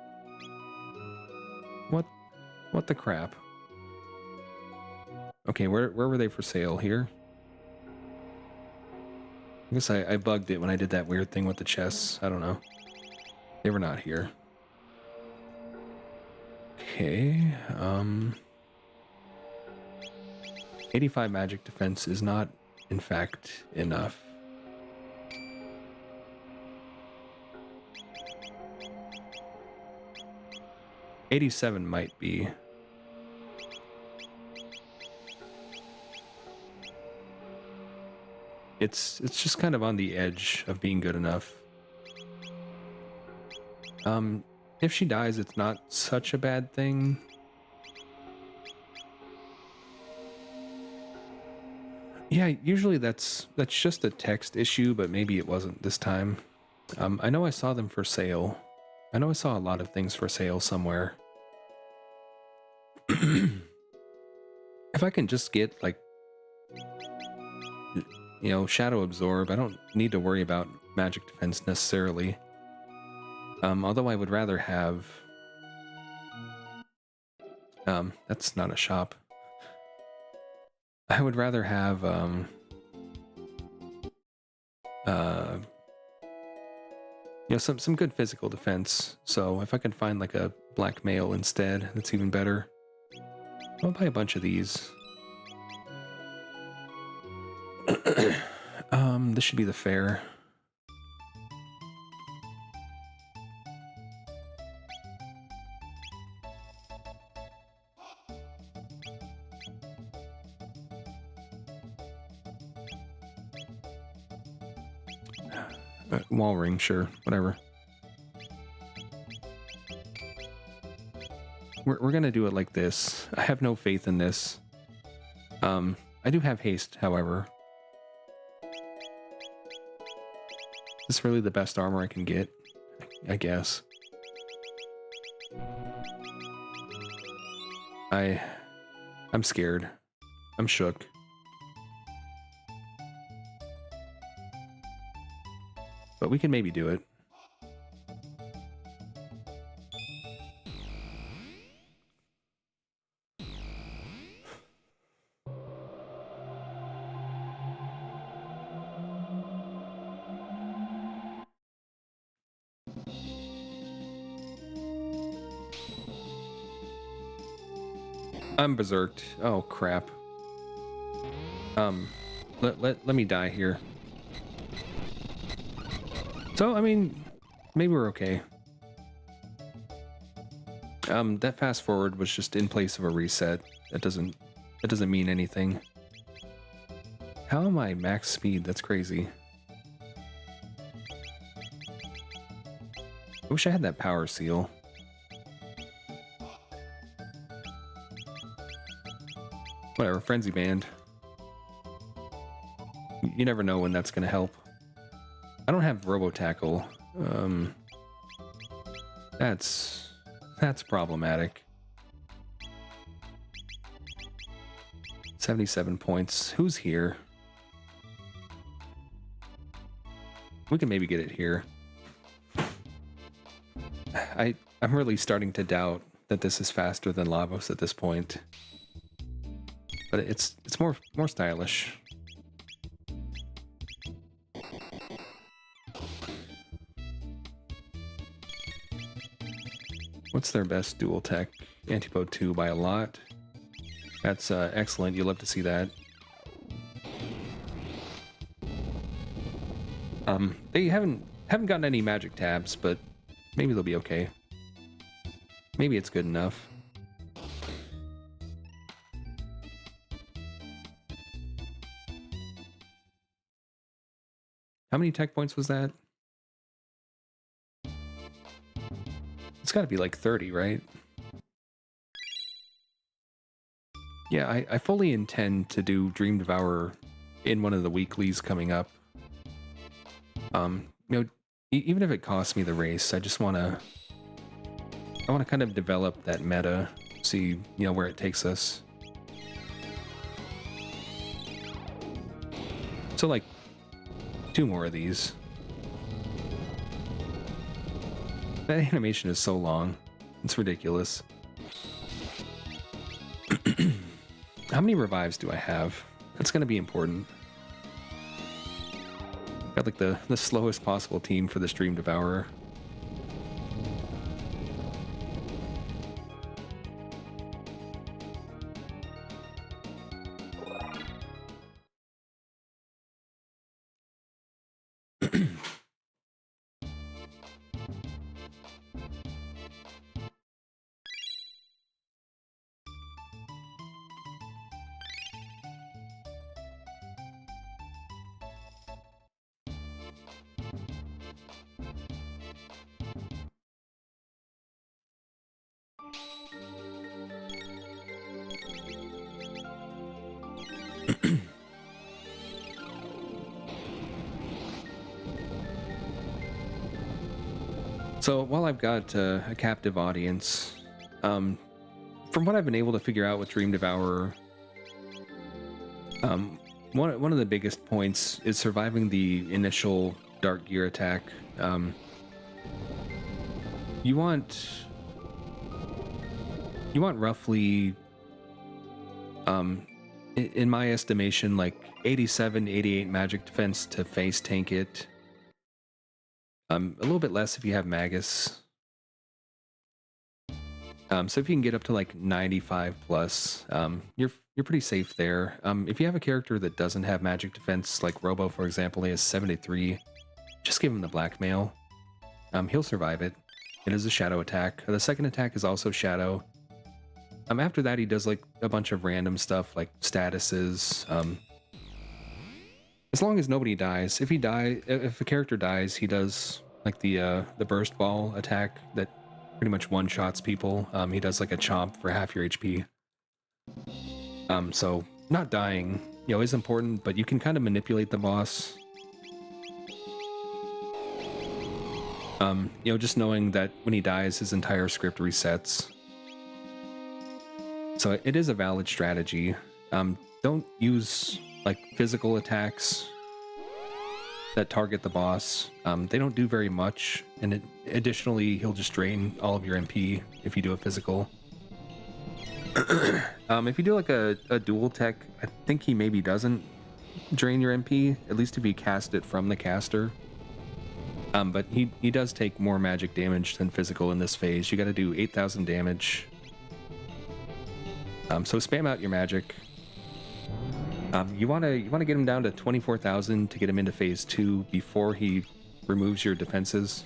What the crap? Okay, where were they for sale? Here? I guess I bugged it when I did that weird thing with the chests. I don't know. They were not here. Okay, 85 magic defense is not, in fact, enough. $87 might be. It's just kind of on the edge of being good enough. If she dies, it's not such a bad thing. Yeah, usually that's just a text issue, but maybe it wasn't this time. I know I saw them for sale. I know I saw a lot of things for sale somewhere. If I can just get, like, you know, Shadow Absorb, I don't need to worry about magic defense necessarily. Although I would rather have... that's not a shop. I would rather have, you know, some good physical defense. So if I can find like a black mail instead, that's even better. I'll buy a bunch of these. This should be the fair. Wall ring, sure, whatever. We're gonna do it like this. I have no faith in this. I do have haste, however. Is this really the best armor I can get? I guess. I'm scared. I'm shook. But we can maybe do it. I'm berserked. Oh crap. Let me die here. So, I mean, maybe we're okay. That fast forward was just in place of a reset. That doesn't mean anything. How am I max speed? That's crazy. I wish I had that power seal. Whatever, frenzy band. You never know when that's gonna help. I don't have robo tackle. That's problematic. 77 points. Who's here? We can maybe get it here. I'm really starting to doubt that this is faster than Lavos at this point. But it's more stylish. What's their best dual tech? Antipode 2 by a lot. That's excellent. You'll love to see that. They haven't gotten any magic tabs, but maybe they'll be okay. Maybe it's good enough. How many tech points was that? It's got to be like 30, right? Yeah, I fully intend to do Dream Devourer in one of the weeklies coming up. You know, even if it costs me the race, I just want to kind of develop that meta, see, you know, where it takes us. So like 2 more of these. That animation is so long. It's ridiculous. How many revives do I have? That's going to be important. Got like the slowest possible team for the Stream Devourer. So while I've got a captive audience, from what I've been able to figure out with Dream Devourer, one of the biggest points is surviving the initial Dark Gear attack. You want roughly, in my estimation, like 87, 88 magic defense to face tank it. A little bit less if you have Magus. So if you can get up to like 95 plus, you're pretty safe there. If you have a character that doesn't have magic defense, like Robo, for example, he has 73, just give him the blackmail. He'll survive it. It is a shadow attack. The second attack is also shadow. After that, he does like a bunch of random stuff like statuses. As long as nobody dies. If a character dies, he does like the burst ball attack that pretty much one-shots people. He does like a chomp for half your HP. So not dying, is important, but you can kind of manipulate the boss. Just knowing that when he dies, his entire script resets. So it is a valid strategy. Don't use like physical attacks that target the boss. They don't do very much, and additionally, he'll just drain all of your MP if you do a physical. If you do like a dual tech, I think he maybe doesn't drain your MP, at least if you cast it from the caster. But he does take more magic damage than physical in this phase. You got to do 8,000 damage. So spam out your magic. You want to get him down to 24,000 to get him into phase 2 before he removes your defenses,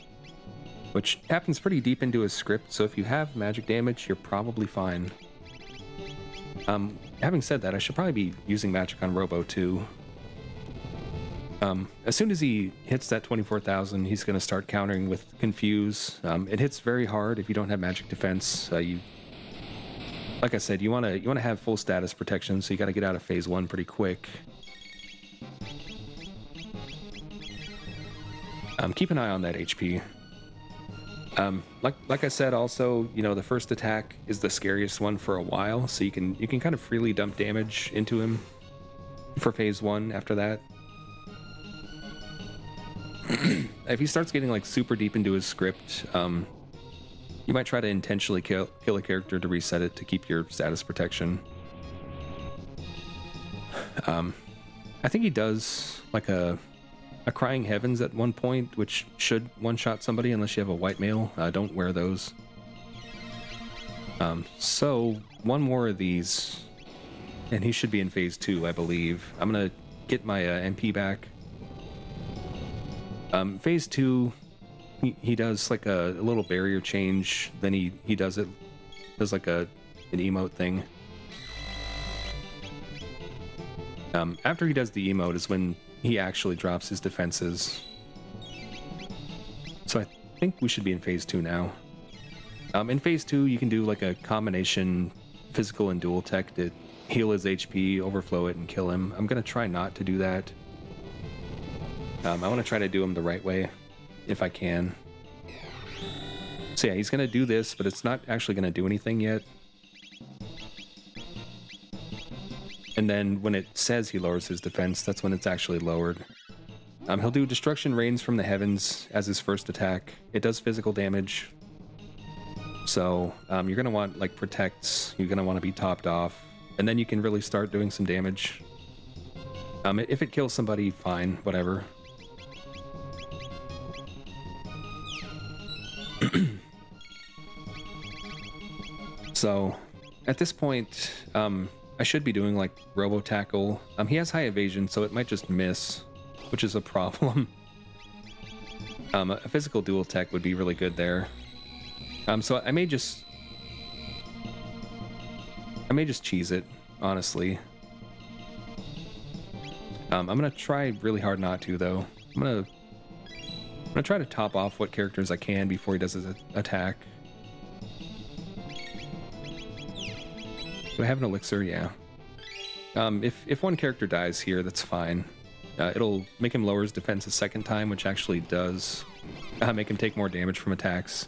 which happens pretty deep into his script. So if you have magic damage, you're probably fine. Having said that, I should probably be using magic on Robo too. As soon as he hits that 24,000, he's going to start countering with Confuse. It hits very hard if you don't have magic defense. Like I said, you want to have full status protection, so you got to get out of phase 1 pretty quick. Keep an eye on that HP. Like I said, also, the first attack is the scariest one for a while, so you can kind of freely dump damage into him for phase 1 after that. If he starts getting like super deep into his script, you might try to intentionally kill a character to reset it to keep your status protection. I think he does like a Crying Heavens at one point, which should one-shot somebody unless you have a white mail. Don't wear those. So one more of these, and he should be in phase 2, I believe. I'm gonna get my MP back. Phase 2. He does like a little barrier change, then he does like an emote thing. After he does the emote is when he actually drops his defenses. So I think we should be in phase 2 now. In phase 2, you can do like a combination physical and dual tech to heal his HP, overflow it, and kill him. I'm gonna try not to do that. I want to try to do him the right way, if I can. So yeah, he's going to do this, but it's not actually going to do anything yet. And then when it says he lowers his defense, that's when it's actually lowered. He'll do Destruction Rains from the Heavens as his first attack. It does physical damage. So you're going to want like protects. You're going to want to be topped off. and then you can really start doing some damage. If it kills somebody, fine, whatever. So, at this point, I should be doing like Robo Tackle. He has high evasion, so it might just miss, which is a problem. A physical dual tech would be really good there. So I may just cheese it, honestly. I'm gonna try really hard not to, though. I'm gonna try to top off what characters I can before he does his attack. Do I have an elixir? Yeah. If one character dies here, that's fine. It'll make him lower his defense a second time, which actually does make him take more damage from attacks.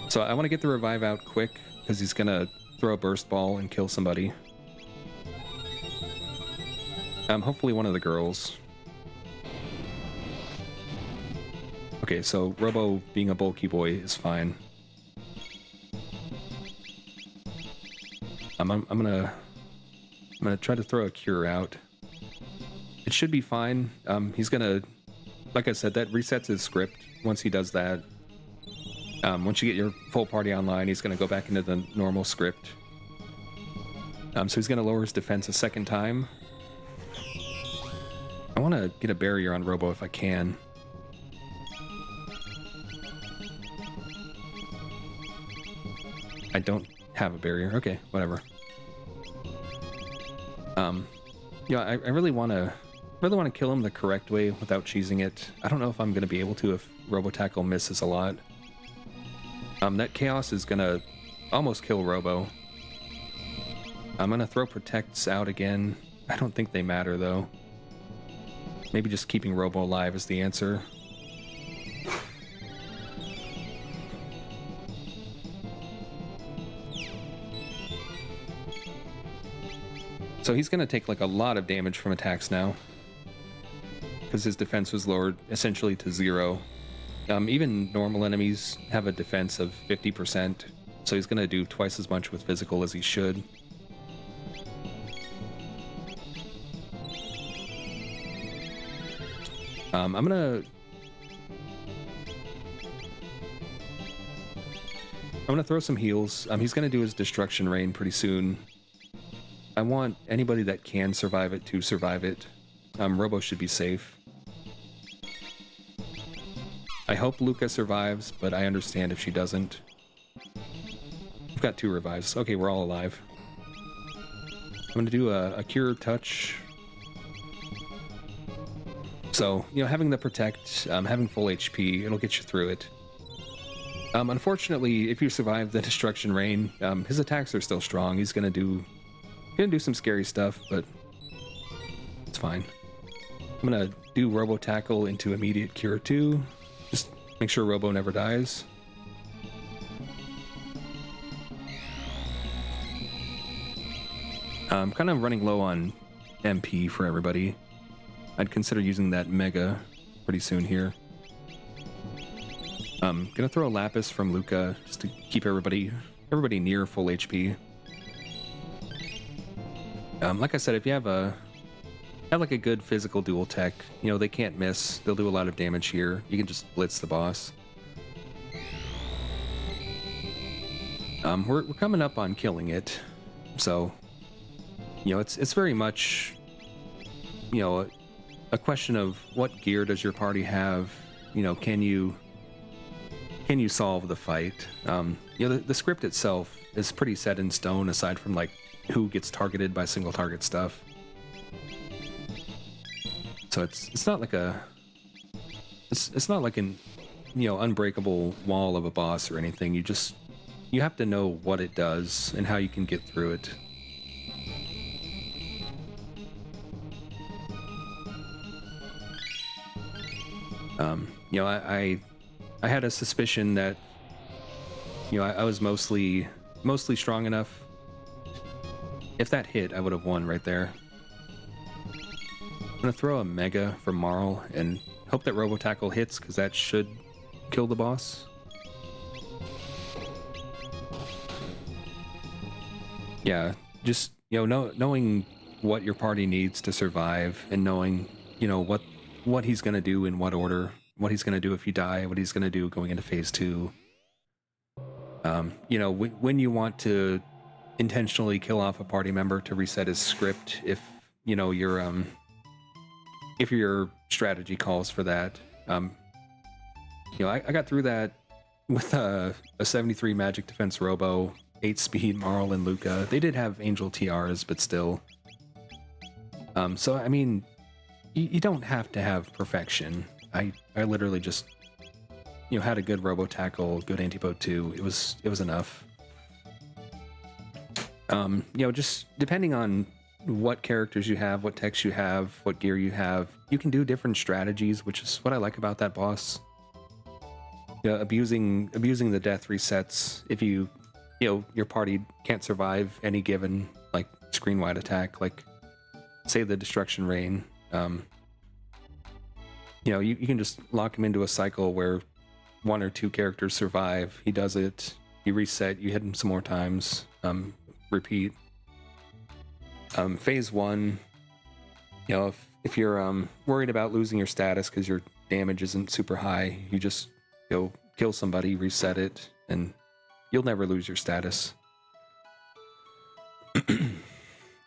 So I want to get the revive out quick, because he's gonna throw a burst ball and kill somebody. Hopefully one of the girls. Okay, so Robo being a bulky boy is fine. I'm gonna try to throw a cure out. It should be fine. He's gonna, like I said, that resets his script once he does that. Once you get your full party online, he's gonna go back into the normal script. So he's gonna lower his defense a second time. I want to get a barrier on Robo if I can. I don't have a barrier. Okay, whatever. Yeah, I really want to kill him the correct way without cheesing it. I don't know if I'm going to be able to if Robo Tackle misses a lot. That chaos is going to almost kill Robo. I'm going to throw protects out again. I don't think they matter though. Maybe just keeping Robo alive is the answer. So he's going to take like a lot of damage from attacks now, because his defense was lowered essentially to 0. Even normal enemies have a defense of 50%, so he's going to do twice as much with physical as he should. I'm gonna throw some heals. He's gonna do his destruction rain pretty soon. I want anybody that can survive it to survive it. Robo should be safe. I hope Luca survives, but I understand if she doesn't. We've got 2 revives. Okay, we're all alive. I'm gonna do a cure touch. So, you know, having the protect, having full HP, it'll get you through it. Unfortunately, if you survive the destruction rain, his attacks are still strong. He's gonna do some scary stuff, but it's fine. I'm gonna do Robo Tackle into immediate cure 2. Just make sure Robo never dies. I'm kind of running low on MP for everybody. I'd consider using that Mega pretty soon here. Gonna throw a Lapis from Luca just to keep everybody near full HP. Like I said, if you have like a good physical dual tech, you know, they can't miss. They'll do a lot of damage here. You can just blitz the boss. We're coming up on killing it, so you know it's very much, you know, a question of what gear does your party have. You know, can you solve the fight? You know, the script itself is pretty set in stone, aside from like who gets targeted by single target stuff. So it's not like it's not like an, you know, unbreakable wall of a boss or anything. You have to know what it does and how you can get through it. You know, I had a suspicion that, you know, I was mostly strong enough. If that hit, I would have won right there. I'm gonna throw a Mega from Marl and hope that Robo Tackle hits, because that should kill the boss. Yeah, just knowing what your party needs to survive, and knowing what he's gonna do in what order, what he's gonna do if you die, what he's gonna do going into phase 2. When you want to intentionally kill off a party member to reset his script, if your strategy calls for that. I got through that with a 73 magic defense robo, 8 speed Marl and Luca. They did have angel tiaras, but still. So I mean, you don't have to have perfection. I literally just had a good robo tackle, good antipode too. It was enough. Just depending on what characters you have, what techs you have, what gear you have, you can do different strategies, which is what I like about that boss. Abusing the death resets if your party can't survive any given like screen wide attack, like say the destruction rain. You can just lock him into a cycle where 1 or 2 characters survive. He does it, you reset, you hit him some more times, repeat. Phase 1, if you're worried about losing your status because your damage isn't super high, you just kill somebody, reset it, and you'll never lose your status.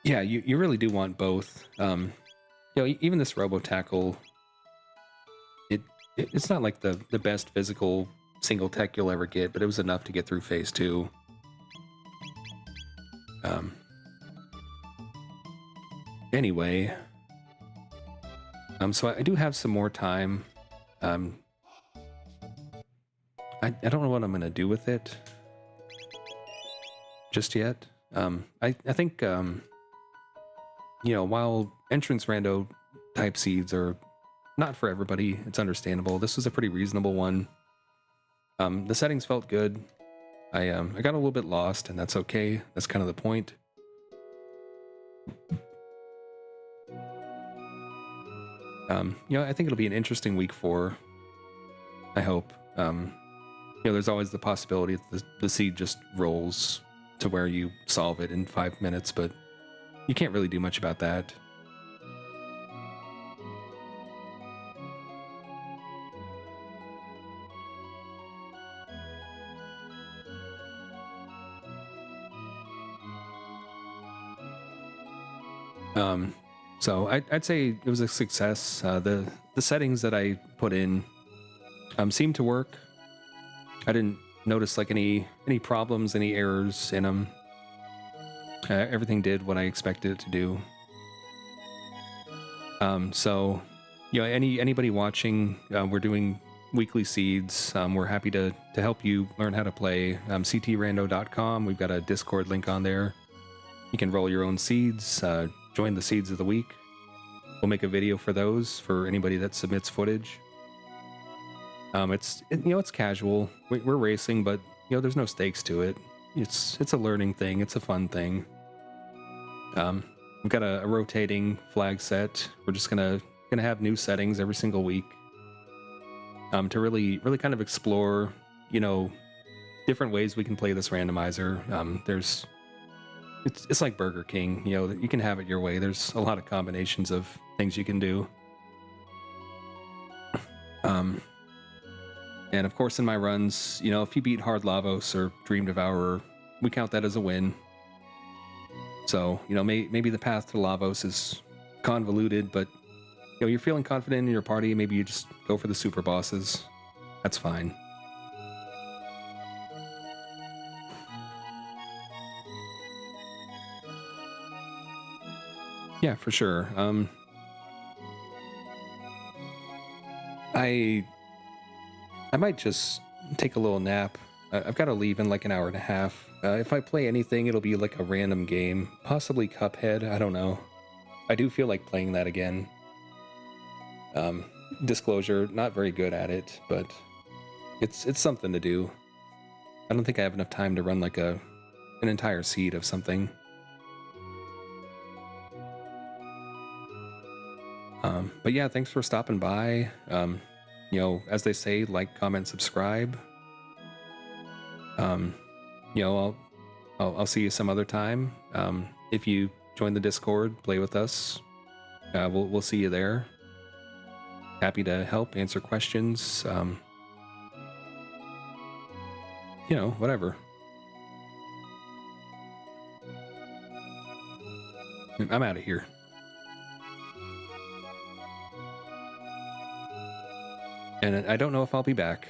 Yeah, you really do want both. Even this robo tackle, it's not like the best physical single tech you'll ever get, but it was enough to get through phase 2. Anyway, so I do have some more time. I don't know what I'm gonna do with it just yet. I think while entrance rando type seeds are not for everybody, it's understandable. This was a pretty reasonable one. The settings felt good. I got a little bit lost, and that's okay. That's kind of the point. I think it'll be an interesting week 4. I hope. There's always the possibility that the seed just rolls to where you solve it in 5 minutes, but you can't really do much about that. So I'd say it was a success. The settings that I put in seemed to work. I didn't notice like any problems, any errors in them. Everything did what I expected it to do. So anybody watching, we're doing weekly seeds. We're happy to help you learn how to play. ctrando.com. We've got a Discord link on there. You can roll your own seeds. Join the seeds of the week. We'll make a video for those for anybody that submits footage. It's casual. We're racing, but there's no stakes to it. It's a learning thing. It's a fun thing. We've got a rotating flag set. We're just gonna have new settings every single week. To really kind of explore, different ways we can play this randomizer. It's like Burger King, you can have it your way. There's a lot of combinations of things you can do. And of course in my runs, if you beat Hard Lavos or Dream Devourer, we count that as a win. So, maybe the path to Lavos is convoluted, but you're feeling confident in your party, maybe you just go for the super bosses. That's fine. Yeah, for sure. I might just take a little nap. I've got to leave in like an hour and a half. If I play anything, it'll be like a random game, possibly Cuphead. I don't know. I do feel like playing that again. Disclosure, not very good at it, but it's something to do. I don't think I have enough time to run like an entire seed of something. But yeah, thanks for stopping by. As they say, like, comment, subscribe. I'll I'll see you some other time. If you join the Discord, play with us. We'll see you there. Happy to help, answer questions. Whatever. I'm out of here. And I don't know if I'll be back.